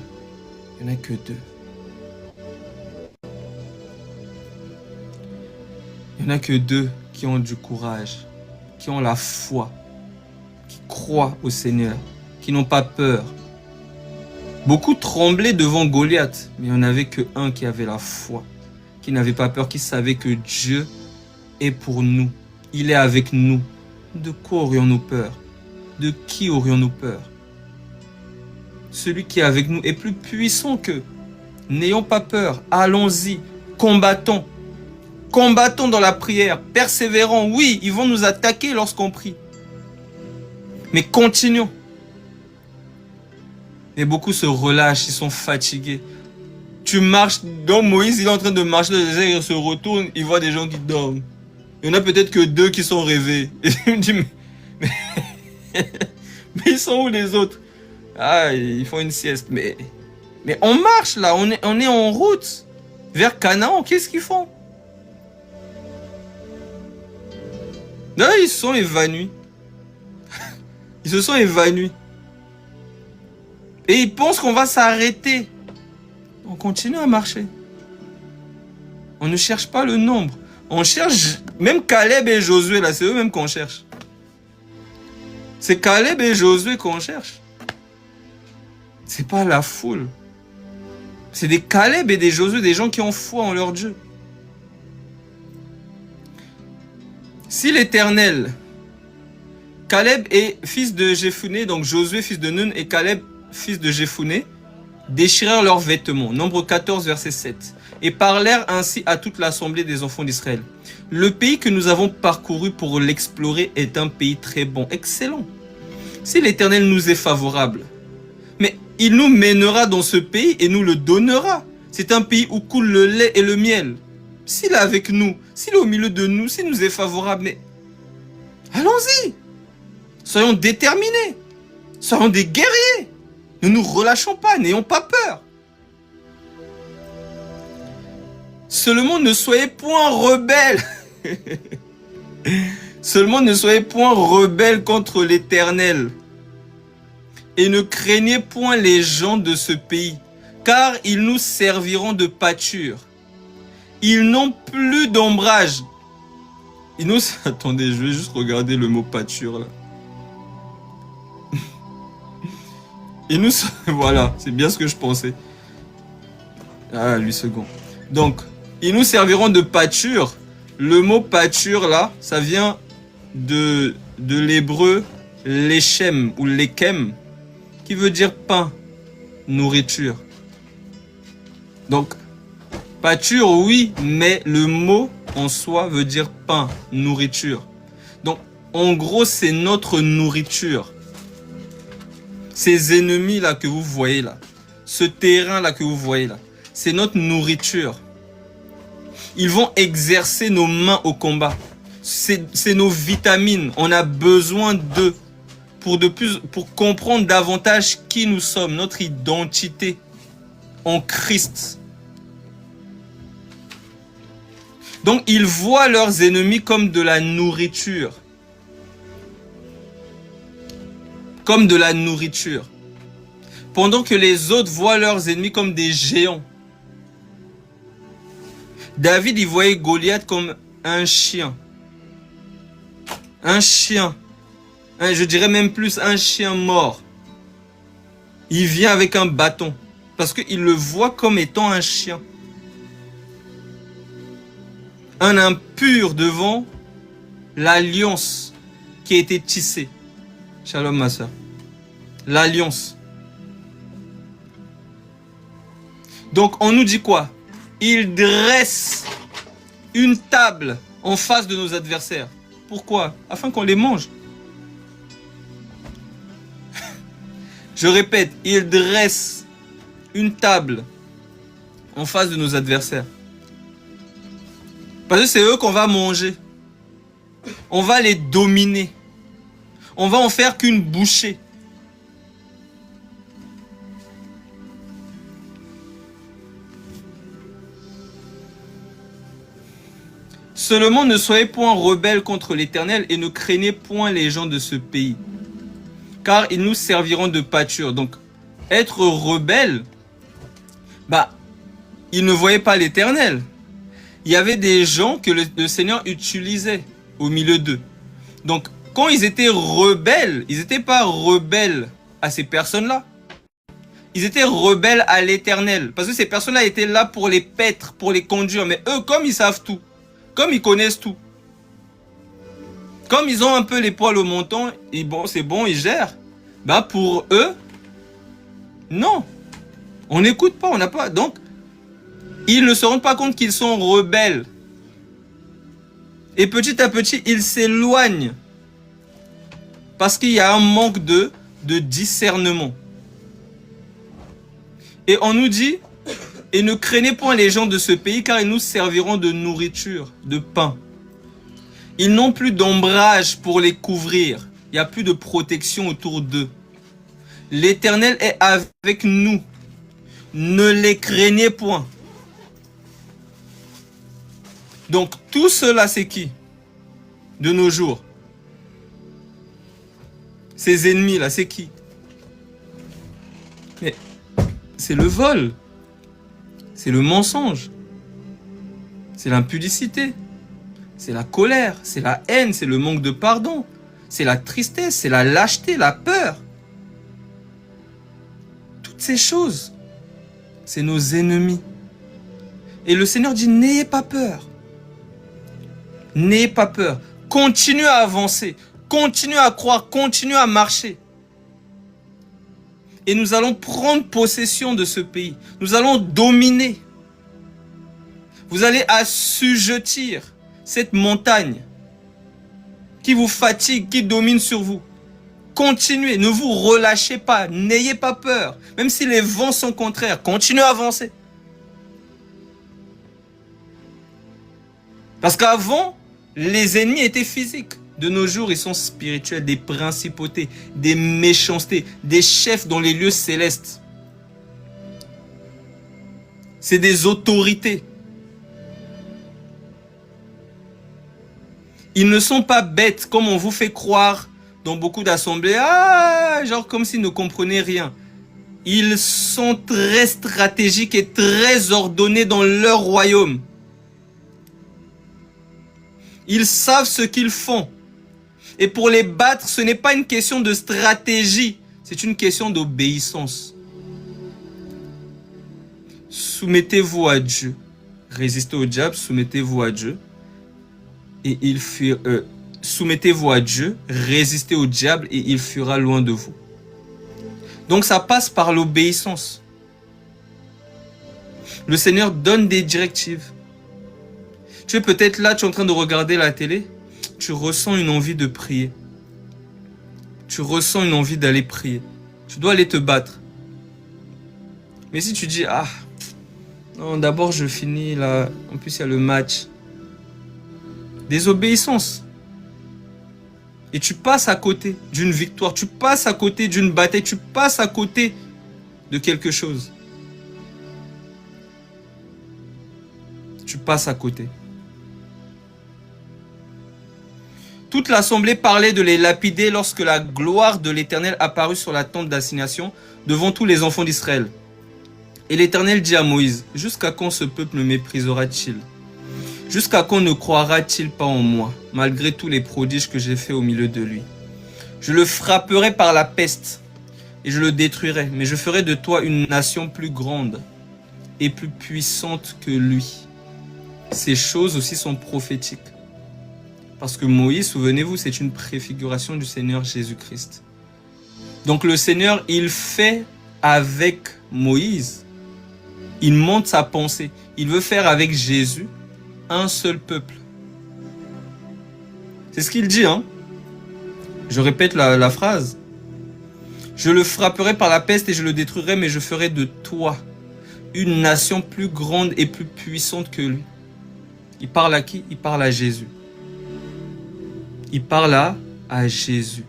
Il n'y en a que 2. Il n'y en a que 2 qui ont du courage, qui ont la foi, qui croient au Seigneur, qui n'ont pas peur. Beaucoup tremblaient devant Goliath, mais il n'y en avait que un qui avait la foi, qui n'avait pas peur, qui savait que Dieu est pour nous. Il est avec nous. De quoi aurions-nous peur? De qui aurions-nous peur? Celui qui est avec nous est plus puissant qu'eux. N'ayons pas peur, allons-y, combattons. Combattons dans la prière, persévérons. Oui, ils vont nous attaquer lorsqu'on prie. Mais continuons. Et beaucoup se relâchent, ils sont fatigués. Tu marches, donc Moïse, il est en train de marcher dans le désert, il se retourne, il voit des gens qui dorment. Il n'y en a peut-être que 2 qui sont rêvés. Et il me dit, mais ils sont où les autres? Ah, ils font une sieste. Mais on marche là, on est en route vers Canaan, qu'est-ce qu'ils font? Là, ils se sont évanouis. Ils se sont évanouis. Et ils pensent qu'on va s'arrêter. On continue à marcher. On ne cherche pas le nombre. On cherche, même Caleb et Josué, là, c'est eux-mêmes qu'on cherche. C'est Caleb et Josué qu'on cherche. C'est pas la foule. C'est des Caleb et des Josué, des gens qui ont foi en leur Dieu. Si l'Éternel, Caleb est fils de Jephuné, donc Josué fils de Nun et Caleb fils de Jephuné, déchirèrent leurs vêtements. Nombre 14, verset 7. Et parlèrent ainsi à toute l'assemblée des enfants d'Israël. Le pays que nous avons parcouru pour l'explorer est un pays très bon, excellent. Si l'Éternel nous est favorable, mais il nous mènera dans ce pays et nous le donnera. C'est un pays où coule le lait et le miel. S'il est avec nous, s'il est au milieu de nous, s'il nous est favorable, mais allons-y. Soyons déterminés. Soyons des guerriers. Ne nous relâchons pas, n'ayons pas peur. Seulement ne soyez point rebelles. Seulement ne soyez point rebelles contre l'Éternel. Et ne craignez point les gens de ce pays, car ils nous serviront de pâture. Ils n'ont plus d'ombrage. Ils nous... Attendez, je vais juste regarder le mot pâture là. Ils nous... Voilà, c'est bien ce que je pensais. Ah, 8 secondes. Donc, ils nous serviront de pâture Le mot pâture, là, ça vient de l'hébreu lechem ou lekem, qui veut dire pain, nourriture. Donc, pâture, oui, mais le mot en soi veut dire pain, nourriture. Donc, en gros, c'est notre nourriture. Ces ennemis-là que vous voyez là, ce terrain-là que vous voyez là, c'est notre nourriture. Ils vont exercer nos mains au combat. C'est nos vitamines. On a besoin d'eux pour comprendre davantage qui nous sommes, notre identité en Christ. Donc, ils voient leurs ennemis comme de la nourriture. Comme de la nourriture. Pendant que les autres voient leurs ennemis comme des géants. David, il voyait Goliath comme un chien. Un chien. Je dirais même plus un chien mort. Il vient avec un bâton. Parce qu'il le voit comme étant un chien. Un impur devant l'alliance qui a été tissée. Shalom ma soeur. L'alliance. Donc on nous dit quoi? Il dresse une table en face de nos adversaires. Pourquoi? Afin qu'on les mange. Je répète, il dresse une table en face de nos adversaires. Parce que c'est eux qu'on va manger. On va les dominer. On va en faire qu'une bouchée. Seulement ne soyez point rebelles contre l'Éternel et ne craignez point les gens de ce pays, car ils nous serviront de pâture. Donc, être rebelle, ils ne voyaient pas l'Éternel. Il y avait des gens que le Seigneur utilisait au milieu d'eux. Donc, quand ils étaient rebelles, ils n'étaient pas rebelles à ces personnes-là. Ils étaient rebelles à l'Éternel. Parce que ces personnes-là étaient là pour les paître, pour les conduire. Mais eux, comme ils savent tout, comme ils connaissent tout, comme ils ont un peu les poils au menton, et bon, c'est bon, ils gèrent. Pour eux, non. On n'écoute pas, on n'a pas. Donc, ils ne se rendent pas compte qu'ils sont rebelles. Et petit à petit, ils s'éloignent. Parce qu'il y a un manque de discernement. Et on nous dit, et ne craignez point les gens de ce pays, car ils nous serviront de nourriture, de pain. Ils n'ont plus d'ombrage pour les couvrir. Il n'y a plus de protection autour d'eux. L'Éternel est avec nous. Ne les craignez point. Donc, tout cela, c'est qui? De nos jours. Ces ennemis-là, c'est qui? Mais c'est le vol. C'est le mensonge. C'est l'impudicité. C'est la colère. C'est la haine. C'est le manque de pardon. C'est la tristesse. C'est la lâcheté, la peur. Toutes ces choses, c'est nos ennemis. Et le Seigneur dit, n'ayez pas peur. N'ayez pas peur. Continuez à avancer. Continuez à croire. Continuez à marcher. Et nous allons prendre possession de ce pays. Nous allons dominer. Vous allez assujettir cette montagne qui vous fatigue, qui domine sur vous. Continuez, ne vous relâchez pas, n'ayez pas peur. Même si les vents sont contraires, continuez à avancer. Parce qu'avant, les ennemis étaient physiques. De nos jours, ils sont spirituels, des principautés, des méchancetés, des chefs dans les lieux célestes. C'est des autorités. Ils ne sont pas bêtes comme on vous fait croire dans beaucoup d'assemblées. Genre comme s'ils ne comprenaient rien. Ils sont très stratégiques et très ordonnés dans leur royaume. Ils savent ce qu'ils font. Et pour les battre, ce n'est pas une question de stratégie, c'est une question d'obéissance. Soumettez-vous à Dieu. Résistez au diable, soumettez-vous à Dieu. et il fuira. Soumettez-vous à Dieu, résistez au diable et il fuira loin de vous. Donc ça passe par l'obéissance. Le Seigneur donne des directives. Tu es peut-être là, tu es en train de regarder la télé, tu ressens une envie de prier. Tu ressens une envie d'aller prier. Tu dois aller te battre. Mais si tu dis, ah, non, d'abord je finis là, en plus il y a le match. Désobéissance. Et tu passes à côté d'une victoire, tu passes à côté d'une bataille, tu passes à côté de quelque chose. Tu passes à côté. Toute l'assemblée parlait de les lapider lorsque la gloire de l'Éternel apparut sur la tente d'assignation devant tous les enfants d'Israël. Et l'Éternel dit à Moïse, « Jusqu'à quand ce peuple me méprisera-t-il? Jusqu'à quand ne croira-t-il pas en moi, malgré tous les prodiges que j'ai faits au milieu de lui? Je le frapperai par la peste, et je le détruirai, mais je ferai de toi une nation plus grande et plus puissante que lui. » Ces choses aussi sont prophétiques. Parce que Moïse, souvenez-vous, c'est une préfiguration du Seigneur Jésus-Christ. Donc le Seigneur, il fait avec Moïse, il monte sa pensée. Il veut faire avec Jésus un seul peuple. C'est ce qu'il dit, hein? Je répète la phrase. Je le frapperai par la peste et je le détruirai, mais je ferai de toi une nation plus grande et plus puissante que lui. Il parle à qui? Il parle à Jésus. Il parle à Jésus.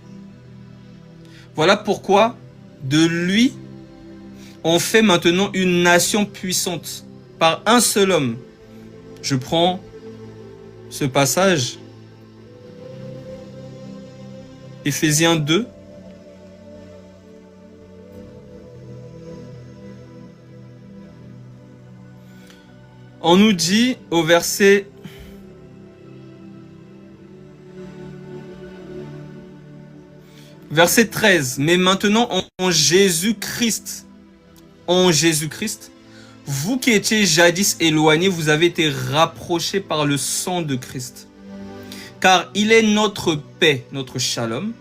Voilà pourquoi de lui, on fait maintenant une nation puissante par un seul homme. Je prends ce passage, Éphésiens 2. On nous dit au verset 13, mais maintenant en Jésus-Christ, vous qui étiez jadis éloignés, vous avez été rapprochés par le sang de Christ. Car il est notre paix, notre shalom,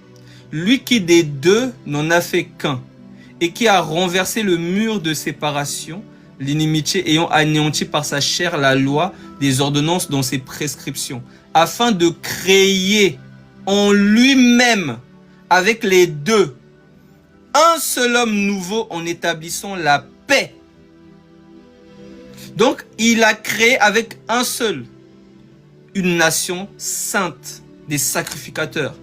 lui qui des deux n'en a fait qu'un, et qui a renversé le mur de séparation, l'inimitié ayant anéanti par sa chair la loi des ordonnances dans ses prescriptions, afin de créer en lui-même, avec les deux, un seul homme nouveau en établissant la paix. Donc, il a créé avec un seul une nation sainte, des sacrificateurs.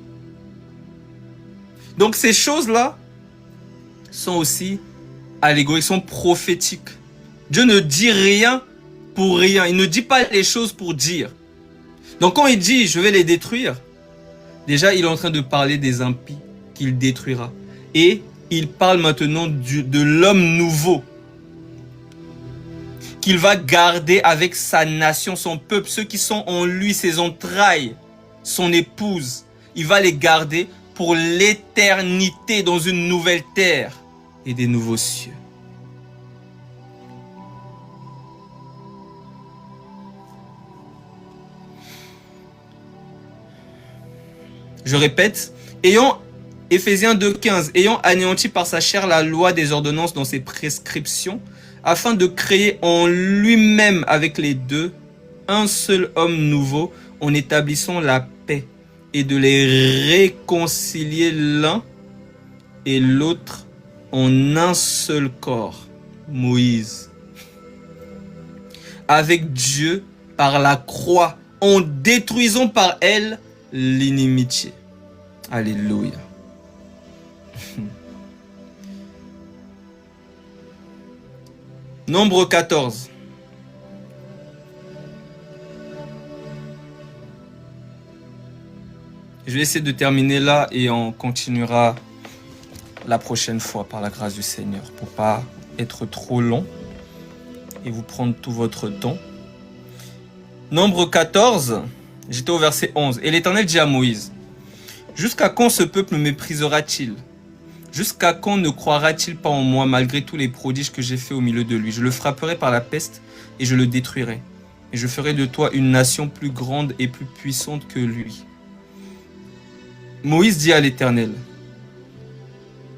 Donc, ces choses-là sont aussi allégoriques, sont prophétiques. Dieu ne dit rien pour rien. Il ne dit pas les choses pour dire. Donc, quand il dit « je vais les détruire », déjà, il est en train de parler des impies qu'il détruira. Et il parle maintenant de l'homme nouveau qu'il va garder avec sa nation, son peuple, ceux qui sont en lui, ses entrailles, son épouse. Il va les garder pour l'éternité dans une nouvelle terre et des nouveaux cieux. Je répète, Éphésiens 2,15, ayant anéanti par sa chair la loi des ordonnances dans ses prescriptions, afin de créer en lui-même avec les deux un seul homme nouveau en établissant la paix et de les réconcilier l'un et l'autre en un seul corps, Moïse, avec Dieu par la croix, en détruisant par elle l'inimitié. Alléluia. Nombre 14. Je vais essayer de terminer là et on continuera la prochaine fois par la grâce du Seigneur pour pas être trop long et vous prendre tout votre temps. Nombre 14, j'étais au verset 11. Et l'Éternel dit à Moïse, « Jusqu'à quand ce peuple me méprisera-t-il ? Jusqu'à quand ne croira-t-il pas en moi malgré tous les prodiges que j'ai faits au milieu de lui? Je le frapperai par la peste et je le détruirai. et je ferai de toi une nation plus grande et plus puissante que lui. Moïse dit à l'Éternel,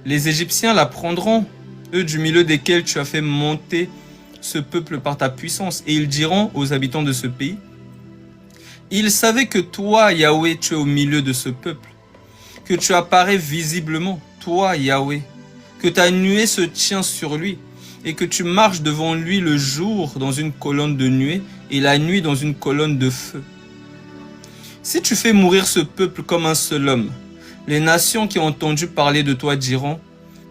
les Égyptiens la prendront, eux du milieu desquels tu as fait monter ce peuple par ta puissance, et ils diront aux habitants de ce pays, ils savaient que toi, Yahweh, tu es au milieu de ce peuple, que tu apparais visiblement, toi, Yahweh, que ta nuée se tient sur lui, et que tu marches devant lui le jour dans une colonne de nuée, et la nuit dans une colonne de feu. Si tu fais mourir ce peuple comme un seul homme, les nations qui ont entendu parler de toi diront,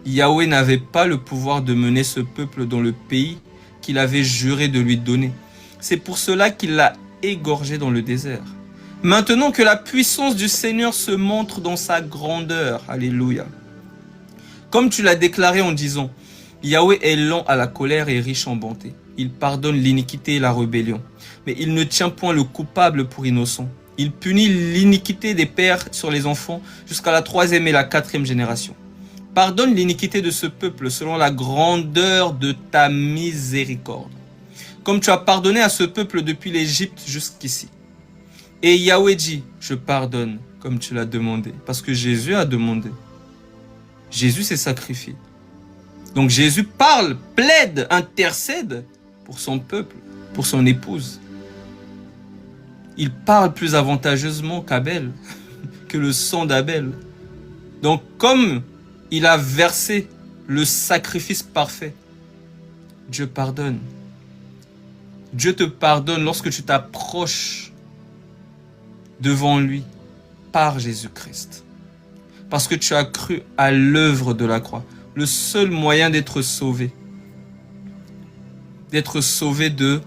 Yahweh n'avait pas le pouvoir de mener ce peuple dans le pays qu'il avait juré de lui donner. C'est pour cela qu'il l'a égorgé dans le désert. Maintenant que la puissance du Seigneur se montre dans sa grandeur. Alléluia. Comme tu l'as déclaré en disant, Yahweh est lent à la colère et riche en bonté. Il pardonne l'iniquité et la rébellion. Mais il ne tient point le coupable pour innocent. Il punit l'iniquité des pères sur les enfants jusqu'à la 3e et la 4e génération. Pardonne l'iniquité de ce peuple selon la grandeur de ta miséricorde, comme tu as pardonné à ce peuple depuis l'Égypte jusqu'ici. Et Yahweh dit, je pardonne comme tu l'as demandé, parce que Jésus a demandé. Jésus s'est sacrifié. Donc Jésus parle, plaide, intercède pour son peuple, pour son épouse. Il parle plus avantageusement qu'Abel, que le sang d'Abel. Donc comme il a versé le sacrifice parfait, Dieu pardonne. Dieu te pardonne lorsque tu t'approches devant lui par Jésus-Christ. Parce que tu as cru à l'œuvre de la croix. Le seul moyen d'être sauvé. D'être sauvé de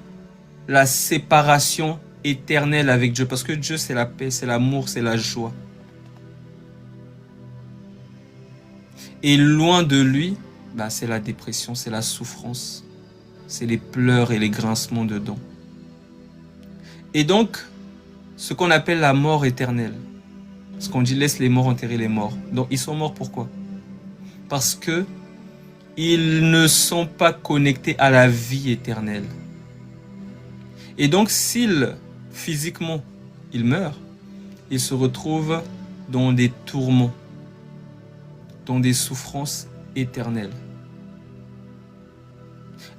la séparation éternelle avec Dieu. Parce que Dieu, c'est la paix, c'est l'amour, c'est la joie. Et loin de lui, c'est la dépression, c'est la souffrance. C'est les pleurs et les grincements de dents. Et donc, ce qu'on appelle la mort éternelle. Parce qu'on dit laisse les morts enterrer les morts. Donc ils sont morts pourquoi? Parce que ils ne sont pas connectés à la vie éternelle. Et donc s'ils, physiquement, ils meurent, ils se retrouvent dans des tourments, dans des souffrances éternelles.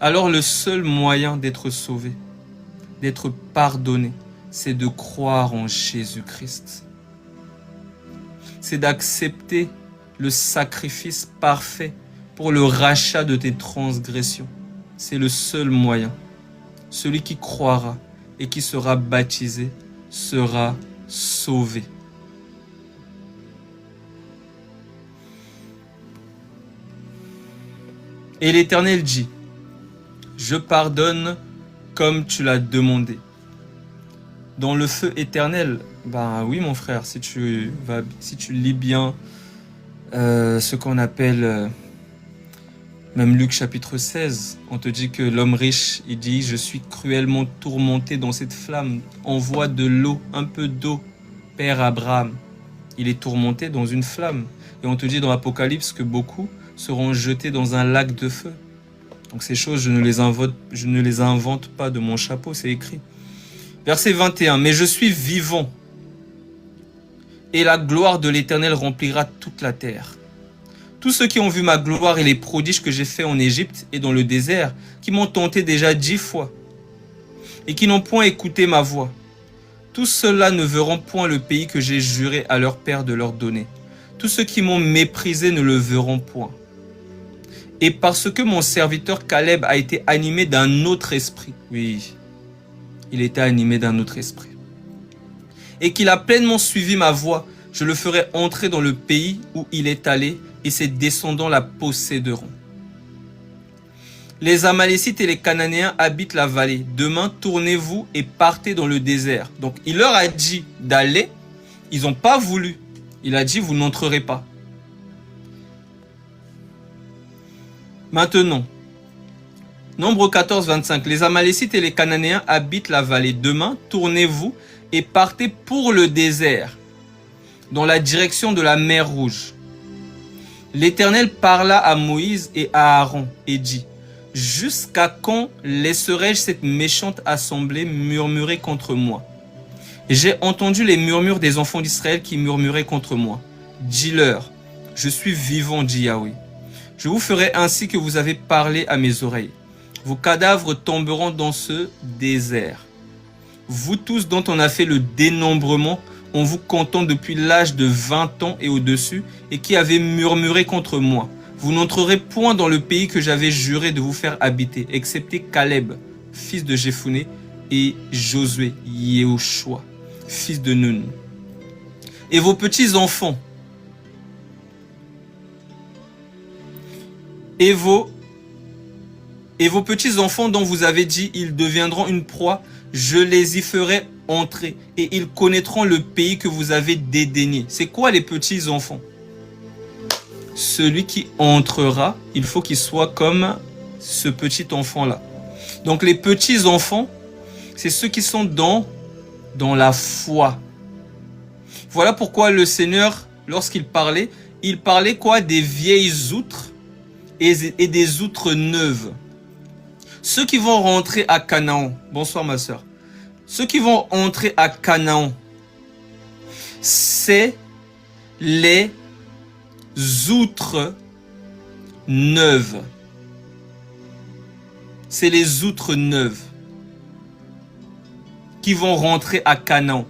Alors le seul moyen d'être sauvé, d'être pardonné, c'est de croire en Jésus-Christ. C'est d'accepter le sacrifice parfait pour le rachat de tes transgressions. C'est le seul moyen. Celui qui croira et qui sera baptisé sera sauvé. Et l'Éternel dit, je pardonne comme tu l'as demandé. Dans le feu éternel, oui mon frère, si tu lis bien ce qu'on appelle, même Luc chapitre 16, on te dit que l'homme riche, il dit, je suis cruellement tourmenté dans cette flamme, envoie de l'eau, un peu d'eau, Père Abraham. Il est tourmenté dans une flamme. Et on te dit dans l'Apocalypse que beaucoup seront jetés dans un lac de feu. Donc ces choses, je ne les invente pas de mon chapeau, c'est écrit. Verset 21, mais je suis vivant, et la gloire de l'Éternel remplira toute la terre. Tous ceux qui ont vu ma gloire et les prodiges que j'ai faits en Égypte et dans le désert, qui m'ont tenté déjà 10 fois, et qui n'ont point écouté ma voix, tous ceux-là ne verront point le pays que j'ai juré à leur père de leur donner. Tous ceux qui m'ont méprisé ne le verront point. Et parce que mon serviteur Caleb a été animé d'un autre esprit, oui, il était animé d'un autre esprit, et qu'il a pleinement suivi ma voie, je le ferai entrer dans le pays où il est allé, et ses descendants la posséderont. Les Amalécites et les Cananéens habitent la vallée. Demain, tournez-vous et partez dans le désert. Donc, il leur a dit d'aller. Ils n'ont pas voulu. Il a dit, vous n'entrerez pas. Maintenant, Nombre 14, 25. Les Amalécites et les Cananéens habitent la vallée. Demain, tournez-vous et partez pour le désert, dans la direction de la mer Rouge. L'Éternel parla à Moïse et à Aaron et dit, Jusqu'à quand laisserai-je cette méchante assemblée murmurer contre moi? J'ai entendu les murmures des enfants d'Israël qui murmuraient contre moi. Dis-leur, je suis vivant, dit Yahweh. Je vous ferai ainsi que vous avez parlé à mes oreilles. Vos cadavres tomberont dans ce désert. Vous tous dont on a fait le dénombrement, en vous comptant depuis l'âge de 20 ans et au-dessus, et qui avez murmuré contre moi. Vous n'entrerez point dans le pays que j'avais juré de vous faire habiter, excepté Caleb, fils de Jephuné, et Josué, Yehoshua, fils de Nun. Et vos petits-enfants, et vos petits-enfants dont vous avez dit, ils deviendront une proie, je les y ferai entrer, et ils connaîtront le pays que vous avez dédaigné. C'est quoi les petits-enfants? Celui qui entrera, il faut qu'il soit comme ce petit enfant-là. Donc les petits-enfants, c'est ceux qui sont dans la foi. Voilà pourquoi le Seigneur, lorsqu'il parlait quoi? Des vieilles outres et des outres neuves. Ceux qui vont rentrer à Canaan, bonsoir ma soeur, ceux qui vont entrer à Canaan, c'est les outres neuves. C'est les outres neuves qui vont rentrer à Canaan.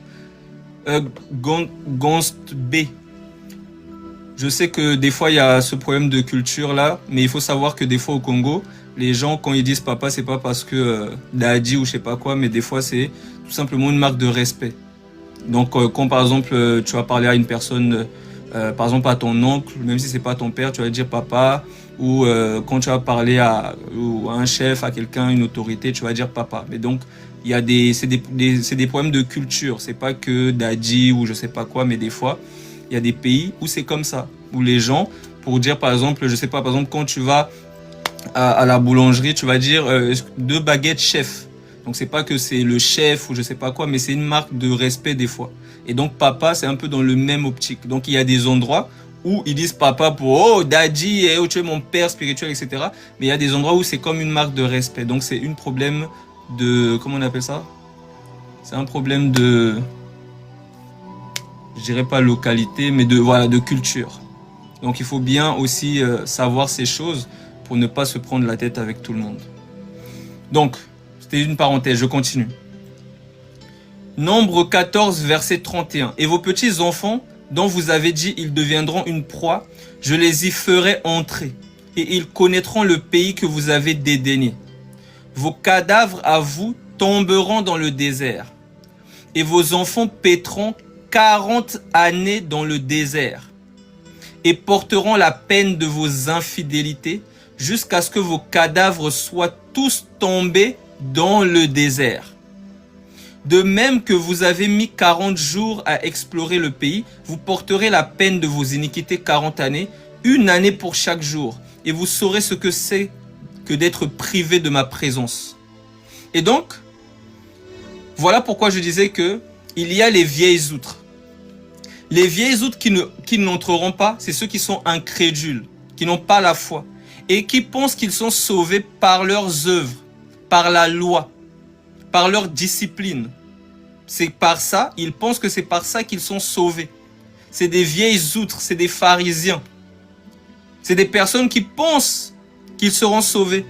Gonst B. Je sais que des fois il y a ce problème de culture là, mais il faut savoir que des fois au Congo, les gens quand ils disent papa, c'est pas parce que daddy ou je sais pas quoi, mais des fois c'est tout simplement une marque de respect. Donc quand par exemple tu vas parler à une personne, par exemple à ton oncle, même si c'est pas ton père, tu vas dire papa, ou quand tu vas parler à un chef, à quelqu'un, une autorité, tu vas dire papa. Mais donc il y a c'est des problèmes de culture, c'est pas que daddy ou je sais pas quoi, mais des fois il y a des pays où c'est comme ça, où les gens, pour dire par exemple, je sais pas, par exemple quand tu vas à la boulangerie, tu vas dire 2 baguettes chef. Donc c'est pas que c'est le chef ou je sais pas quoi, mais c'est une marque de respect des fois. Et donc papa, c'est un peu dans le même optique. Donc il y a des endroits où ils disent papa pour oh daddy, oh, tu es mon père spirituel, etc. Mais il y a des endroits où c'est comme une marque de respect. Donc c'est un problème de, comment on appelle ça? C'est un problème de, je dirais pas localité, mais de voilà, de culture. Donc il faut bien aussi savoir ces choses pour ne pas se prendre la tête avec tout le monde. Donc, c'était une parenthèse, je continue. Nombre 14, verset 31. Et vos petits enfants, dont vous avez dit, ils deviendront une proie, je les y ferai entrer, et ils connaîtront le pays que vous avez dédaigné. Vos cadavres à vous tomberont dans le désert, et vos enfants paîtront 40 années dans le désert, et porteront la peine de vos infidélités, jusqu'à ce que vos cadavres soient tous tombés dans le désert. De même que vous avez mis 40 jours à explorer le pays, vous porterez la peine de vos iniquités 40 années, 1 année pour chaque jour, et vous saurez ce que c'est que d'être privé de ma présence. Et donc, voilà pourquoi je disais que il y a les vieilles outres. Les vieilles outres qui n'entreront pas, c'est ceux qui sont incrédules, qui n'ont pas la foi, et qui pensent qu'ils sont sauvés par leurs œuvres, par la loi, par leur discipline. C'est par ça, ils pensent que c'est par ça qu'ils sont sauvés. C'est des vieilles outres, c'est des pharisiens. C'est des personnes qui pensent qu'ils seront sauvés.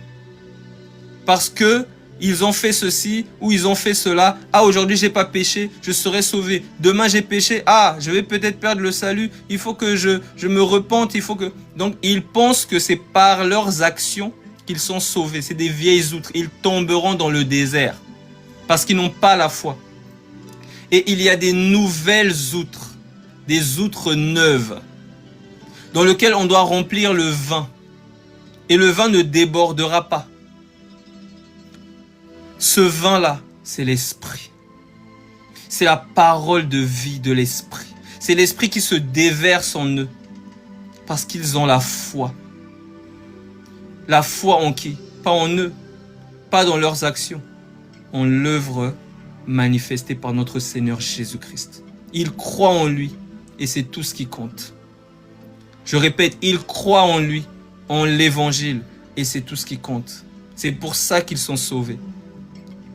Parce que ils ont fait ceci ou ils ont fait cela. Ah, aujourd'hui j'ai pas péché, je serai sauvé. Demain j'ai péché, ah, je vais peut-être perdre le salut. Il faut que je me repente, il faut que... Donc ils pensent que c'est par leurs actions qu'ils sont sauvés. C'est des vieilles outres. Ils tomberont dans le désert parce qu'ils n'ont pas la foi. Et il y a des nouvelles outres, des outres neuves, dans lesquelles on doit remplir le vin. Et le vin ne débordera pas. Ce vin-là, c'est l'esprit. C'est la parole de vie de l'esprit. C'est l'esprit qui se déverse en eux. Parce qu'ils ont la foi. La foi en qui? Pas en eux. Pas dans leurs actions. En l'œuvre manifestée par notre Seigneur Jésus-Christ. Ils croient en lui. Et c'est tout ce qui compte. Je répète, ils croient en lui. En l'évangile. Et c'est tout ce qui compte. C'est pour ça qu'ils sont sauvés.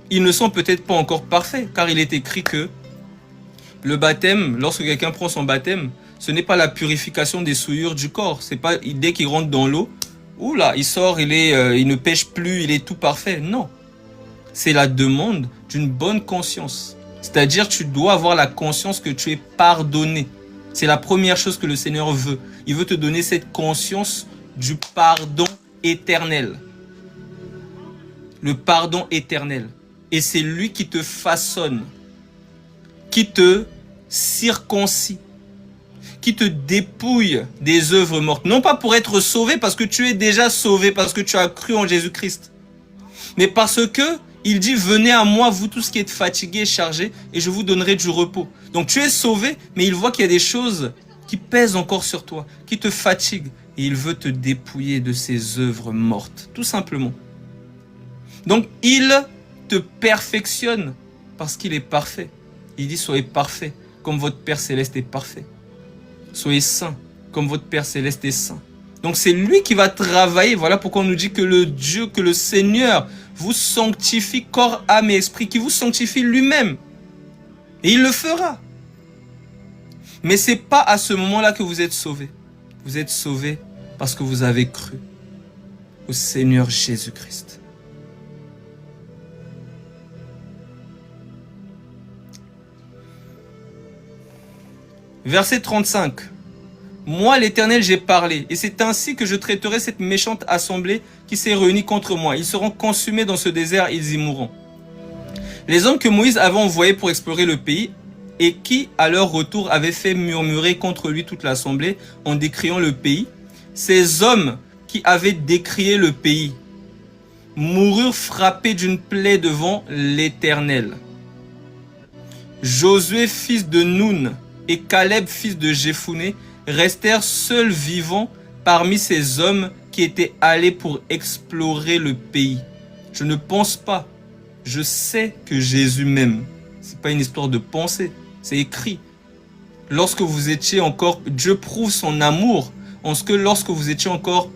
Ils ne sont peut-être pas encore parfaits, car il est écrit que le baptême, lorsque quelqu'un prend son baptême, ce n'est pas la purification des souillures du corps. C'est pas dès qu'il rentre dans l'eau, oula, il sort, il ne pêche plus, il est tout parfait. Non. C'est la demande d'une bonne conscience. C'est-à-dire tu dois avoir la conscience que tu es pardonné. C'est la première chose que le Seigneur veut. Il veut te donner cette conscience du pardon éternel. Le pardon éternel. Et c'est lui qui te façonne, qui te circoncis, qui te dépouille des œuvres mortes. Non pas pour être sauvé, parce que tu es déjà sauvé, parce que tu as cru en Jésus-Christ. Mais parce que il dit, venez à moi, vous tous qui êtes fatigués et chargés, et je vous donnerai du repos. Donc tu es sauvé, mais il voit qu'il y a des choses qui pèsent encore sur toi, qui te fatiguent. Et il veut te dépouiller de ces œuvres mortes, tout simplement. Donc il te perfectionne parce qu'il est parfait. Il dit, soyez parfaits comme votre Père Céleste est parfait. Soyez saints comme votre Père Céleste est saint. Donc c'est lui qui va travailler. Voilà pourquoi on nous dit que le Dieu, que le Seigneur vous sanctifie corps, âme et esprit, qui vous sanctifie lui-même. Et il le fera. Mais c'est pas à ce moment-là que vous êtes sauvés. Vous êtes sauvés parce que vous avez cru au Seigneur Jésus-Christ. Verset 35. Moi, l'Éternel, j'ai parlé, et c'est ainsi que je traiterai cette méchante assemblée qui s'est réunie contre moi. Ils seront consumés dans ce désert, ils y mourront. Les hommes que Moïse avait envoyés pour explorer le pays, et qui, à leur retour, avaient fait murmurer contre lui toute l'assemblée en décriant le pays, ces hommes qui avaient décrié le pays moururent frappés d'une plaie devant l'Éternel. Josué, fils de Nun, et Caleb, fils de Jephuné, restèrent seuls vivants parmi ces hommes qui étaient allés pour explorer le pays. Je ne pense pas. Je sais que Jésus m'aime. C'est pas une histoire de pensée. C'est écrit. Lorsque vous étiez encore, Dieu prouve son amour en ce que lorsque vous étiez encore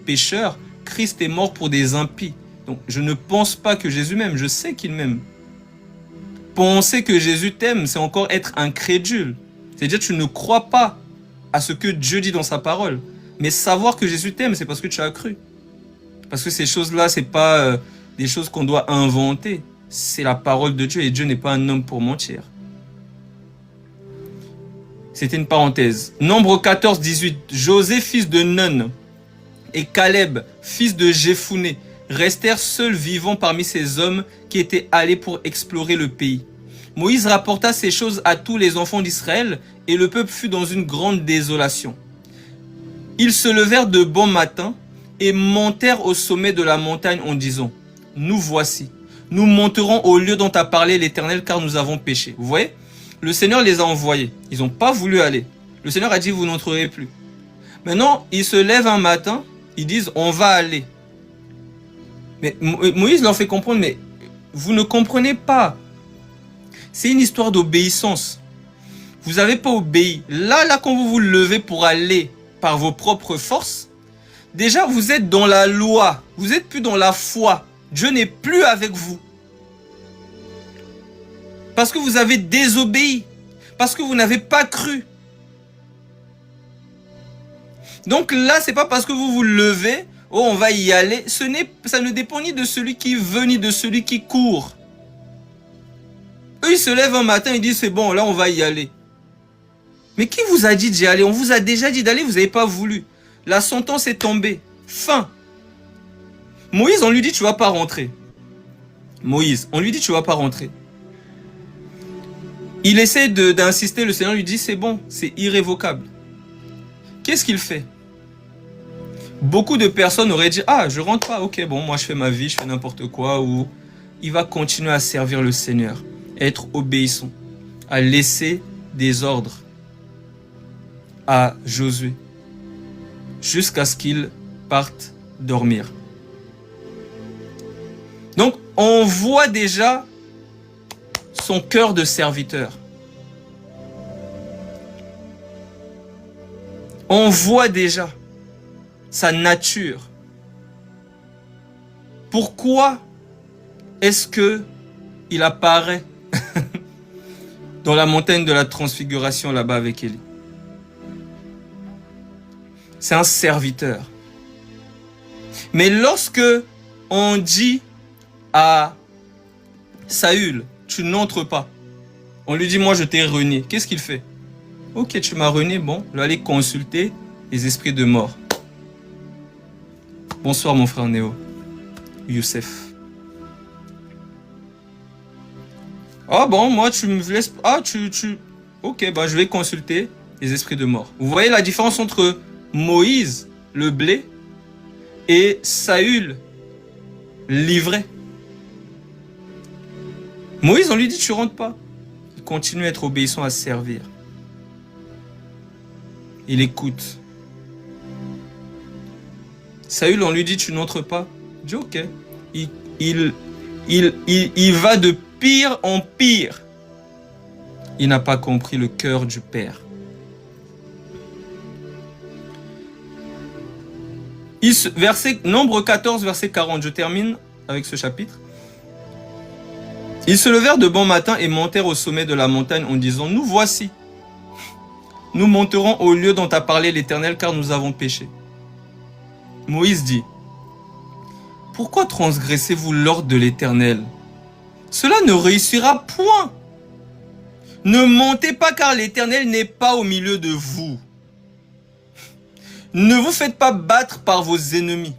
pécheurs, Christ est mort pour des impies. Donc je ne pense pas que Jésus m'aime. Je sais qu'il m'aime. Penser que Jésus t'aime, c'est encore être incrédule. C'est-à-dire que tu ne crois pas à ce que Dieu dit dans sa parole. Mais savoir que Jésus t'aime, c'est parce que tu as cru. Parce que ces choses-là, c'est pas des choses qu'on doit inventer. C'est la parole de Dieu et Dieu n'est pas un homme pour mentir. C'était une parenthèse. Nombre 14, 18. José, fils de Nun, et Caleb, fils de Jephuné, restèrent seuls vivants parmi ces hommes qui étaient allés pour explorer le pays. Moïse rapporta ces choses à tous les enfants d'Israël, et le peuple fut dans une grande désolation. Ils se levèrent de bon matin et montèrent au sommet de la montagne en disant, « Nous voici, nous monterons au lieu dont a parlé l'Éternel, car nous avons péché. » Vous voyez, le Seigneur les a envoyés. Ils n'ont pas voulu aller. Le Seigneur a dit, « Vous n'entrerez plus. » Maintenant, ils se lèvent un matin, ils disent, « On va aller. » Mais Moïse leur fait comprendre, mais vous ne comprenez pas. C'est une histoire d'obéissance. Vous n'avez pas obéi. Là, quand vous vous levez pour aller par vos propres forces, déjà vous êtes dans la loi. Vous n'êtes plus dans la foi. Dieu n'est plus avec vous. Parce que vous avez désobéi. Parce que vous n'avez pas cru. Donc là, c'est pas parce que vous vous levez, oh, on va y aller. Ça ne dépend ni de celui qui veut, ni de celui qui court. Eux, ils se lèvent un matin, ils disent, c'est bon, là, on va y aller. Mais qui vous a dit d'y aller? On vous a déjà dit d'aller, vous n'avez pas voulu. La sentence est tombée. Fin. Moïse, on lui dit, tu vas pas rentrer. Moïse, on lui dit, tu vas pas rentrer. Il essaie d'insister, le Seigneur lui dit, c'est bon, c'est irrévocable. Qu'est-ce qu'il fait? Beaucoup de personnes auraient dit, ah, je rentre pas, ok, bon, moi je fais ma vie, je fais n'importe quoi, ou il va continuer à servir le Seigneur, à être obéissant, à laisser des ordres à Josué, jusqu'à ce qu'il parte dormir. Donc, on voit déjà son cœur de serviteur. On voit déjà sa nature. Pourquoi est-ce que il apparaît dans la montagne de la transfiguration là-bas avec Élie? C'est un serviteur. Mais lorsque on dit à Saül, tu n'entres pas, on lui dit, moi je t'ai renié, qu'est-ce qu'il fait? Ok, tu m'as renié, bon, je vais aller consulter les esprits de mort. Bonsoir mon frère Néo, Youssef. Ah bon, moi tu me laisses... Ah, ok, bah je vais consulter les esprits de mort. Vous voyez la différence entre Moïse, le blé, et Saül, l'ivraie. Moïse, on lui dit, tu rentres pas. Il continue à être obéissant, à servir. Il écoute. Saül, on lui dit, tu n'entres pas. Il dit, ok. Il va de pire en pire. Il n'a pas compris le cœur du Père. Nombre 14, verset 40. Je termine avec ce chapitre. Ils se levèrent de bon matin et montèrent au sommet de la montagne en disant, nous voici. Nous monterons au lieu dont a parlé l'Éternel, car nous avons péché. Moïse dit, pourquoi transgressez-vous l'ordre de l'Éternel? Cela ne réussira point. Ne montez pas, car l'Éternel n'est pas au milieu de vous. Ne vous faites pas battre par vos ennemis,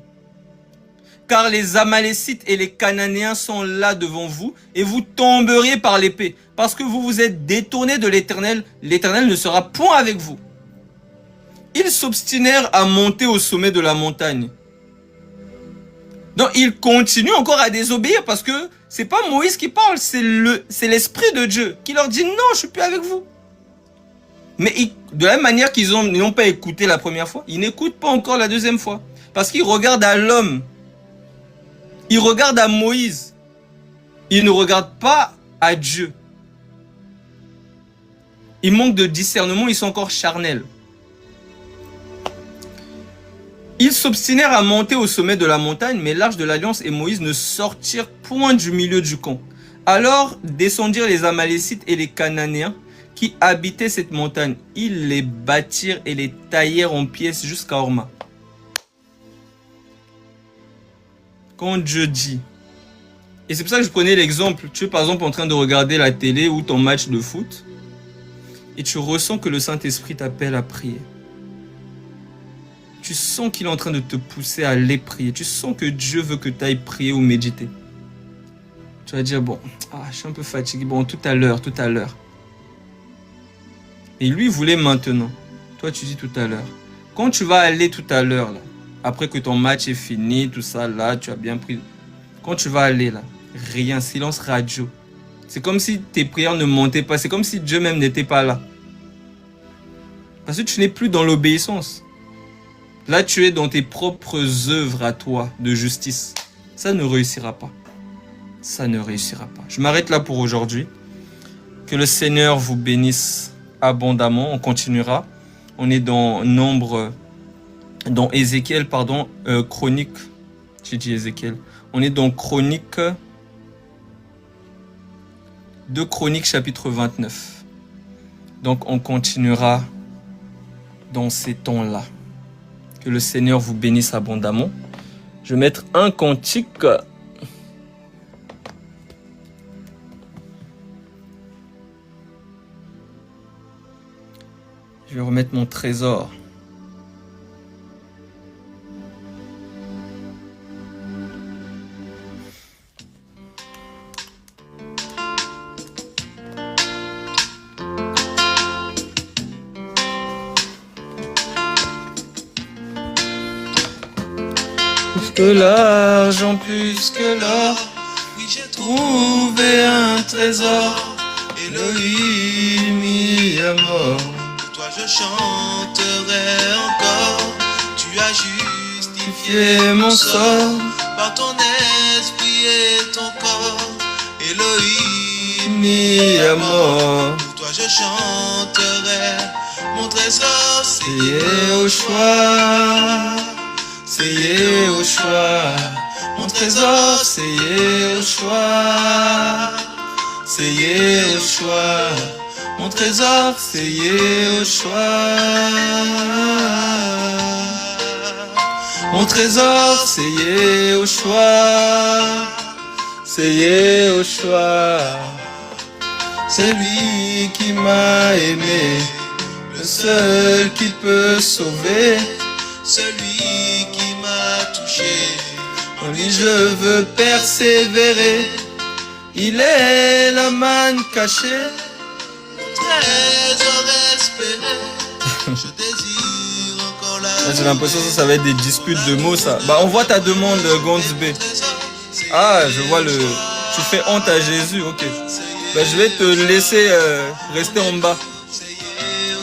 car les Amalécites et les Cananéens sont là devant vous, et vous tomberiez par l'épée, parce que vous vous êtes détournés de l'Éternel. L'Éternel ne sera point avec vous. Ils s'obstinèrent à monter au sommet de la montagne. Donc ils continuent encore à désobéir, parce que c'est pas Moïse qui parle, c'est l'Esprit de Dieu qui leur dit non, je suis plus avec vous. Mais de la même manière qu'ils n'ont pas écouté la première fois, ils n'écoutent pas encore la deuxième fois. Parce qu'ils regardent à l'homme. Ils regardent à Moïse. Ils ne regardent pas à Dieu. Ils manquent de discernement, ils sont encore charnels. Ils s'obstinèrent à monter au sommet de la montagne, mais l'Arche de l'Alliance et Moïse ne sortirent point du milieu du camp. Alors descendirent les Amalécites et les Cananéens qui habitaient cette montagne. Ils les bâtirent et les taillèrent en pièces jusqu'à Horma. Quand Dieu dit, et c'est pour ça que je prenais l'exemple, tu es par exemple en train de regarder la télé ou ton match de foot, et tu ressens que le Saint-Esprit t'appelle à prier. Tu sens qu'il est en train de te pousser à aller prier. Tu sens que Dieu veut que tu ailles prier ou méditer. Tu vas dire, bon, je suis un peu fatigué, bon, tout à l'heure. Et lui voulait maintenant. Toi, tu dis tout à l'heure. Quand tu vas aller tout à l'heure, là, après que ton match est fini, tout ça, là, tu as bien pris. Quand tu vas aller, là, rien, silence radio. C'est comme si tes prières ne montaient pas. C'est comme si Dieu même n'était pas là. Parce que tu n'es plus dans l'obéissance. Là, tu es dans tes propres œuvres à toi de justice. Ça ne réussira pas. Ça ne réussira pas. Je m'arrête là pour aujourd'hui. Que le Seigneur vous bénisse abondamment. On continuera. On est dans Ézéchiel, Chronique. J'ai dit Ézéchiel. On est dans Chronique. 2 Chroniques chapitre 29. Donc on continuera dans ces temps-là. Que le Seigneur vous bénisse abondamment. Je vais mettre un cantique. Je vais remettre mon trésor. Plus que l'argent, plus que l'or, oui j'ai trouvé un trésor, Elohim mis à mort. Pour toi je chanterai encore, tu as justifié mon sort, par ton esprit et ton corps, Elohim mis à mort. Pour toi je chanterai, mon trésor c'est Yehoshua. C'est Yehoshua, Mon trésor, c'est Yehoshua. C'est Yehoshua. Mon trésor, c'est Yehoshua. Mon trésor, c'est Yehoshua. C'est Yehoshua. C'est lui qui m'a aimé, le seul qui peut sauver, celui qui m'a touché. En lui je veux persévérer. Il est la manne cachée, trésor espéré. Je désire encore la. J'ai l'impression que ça va être des disputes de mots, ça. Bah, on voit ta demande, Gonzbé. Ah, je vois le. Tu fais honte à Jésus, ok. Bah, je vais te laisser rester en bas.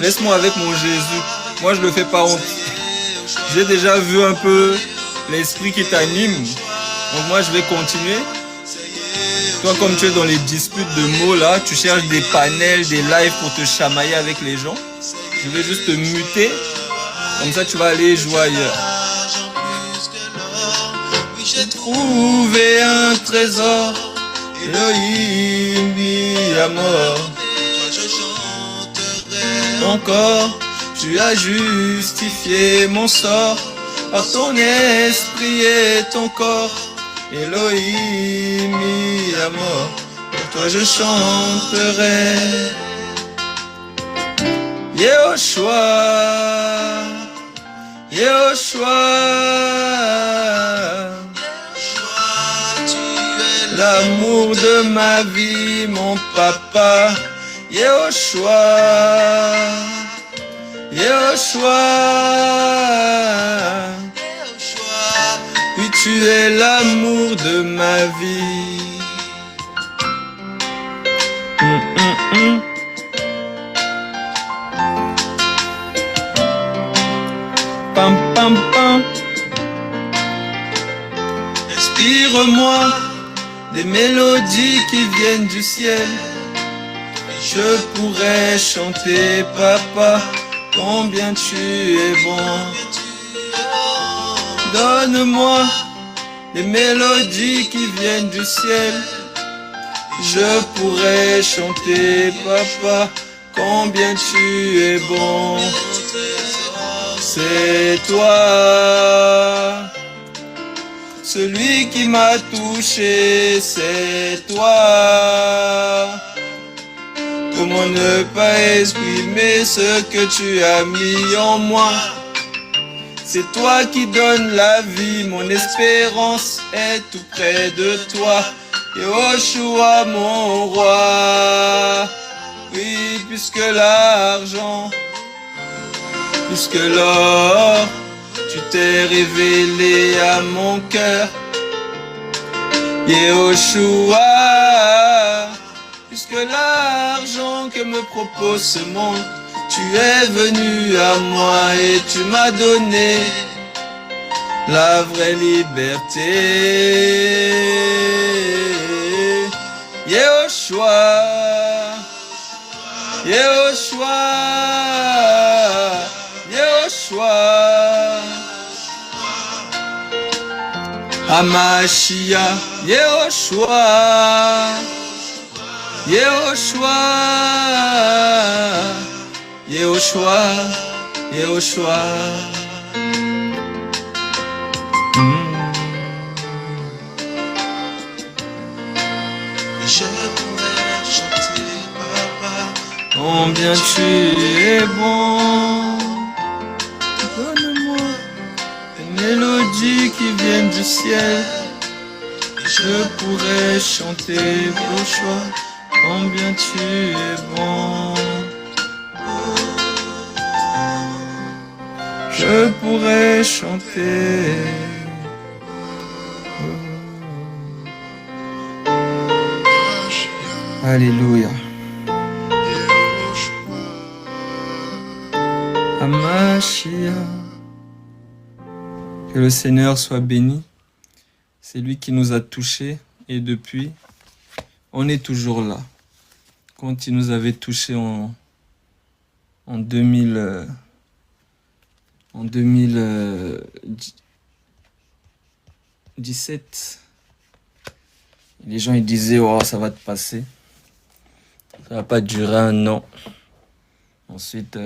Laisse-moi avec mon Jésus. Moi, je le fais pas honte. J'ai déjà vu un peu l'esprit qui t'anime. Donc moi, je vais continuer. Toi, comme tu es dans les disputes de mots là, tu cherches des panels, des lives pour te chamailler avec les gens. Je vais juste te muter. Comme ça, tu vas aller jouer ailleurs. J'ai trouvé un trésor. Elohim mi amor. Encore, tu as justifié mon sort par ton esprit et ton corps. Elohim mi amor. Pour toi je chanterai. Yehoshua, Yehoshua, l'amour de ma vie, mon papa. Yehoshua, Yehoshua, oui tu es l'amour de ma vie. Pam pam pam. Inspire-moi des mélodies qui viennent du ciel. Je pourrais chanter, papa, combien tu es bon. Donne-moi des mélodies qui viennent du ciel. Je pourrais chanter, papa, combien tu es bon. C'est toi, celui qui m'a touché, c'est toi. Comment ne pas exprimer ce que tu as mis en moi? C'est toi qui donnes la vie, mon espérance est tout près de toi. Yehoshua mon roi, oui puisque l'argent, puisque l'or, tu t'es révélé à mon cœur. Yehoshua, puisque l'argent que me propose ce monde, tu es venu à moi et tu m'as donné la vraie liberté. Yehoshua, Yehoshua, Yehoshua, Hamashiach, Yehoshua, Yehoshua, Yehoshua, Yehoshua. Je pourrais chanter, papa, combien tu es bon. Donne-moi des mélodies qui viennent du ciel. Je pourrais chanter, Yehoshua, combien tu es bon. Je pourrais chanter. Alléluia. Hamashiach. Que le Seigneur soit béni. C'est lui qui nous a touchés et depuis, on est toujours là. Quand il nous avait touchés en 2000, 2000, 17. Les gens ils disaient oh ça va te passer. Ça va pas durer un an. Ensuite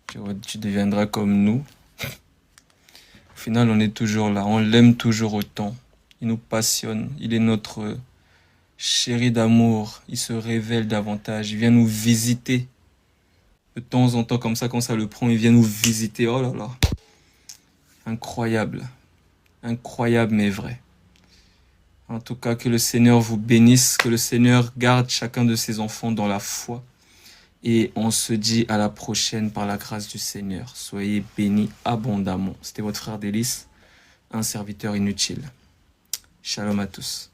tu deviendras comme nous. Au final on est toujours là. On l'aime toujours autant. Il nous passionne. Il est notre chéri d'amour. Il se révèle davantage. Il vient nous visiter. De temps en temps comme ça quand ça le prend il vient nous visiter. Oh là là. Incroyable. Incroyable mais vrai. En tout cas, que le Seigneur vous bénisse, que le Seigneur garde chacun de ses enfants dans la foi. Et on se dit à la prochaine par la grâce du Seigneur. Soyez bénis abondamment. C'était votre frère Délice, un serviteur inutile. Shalom à tous.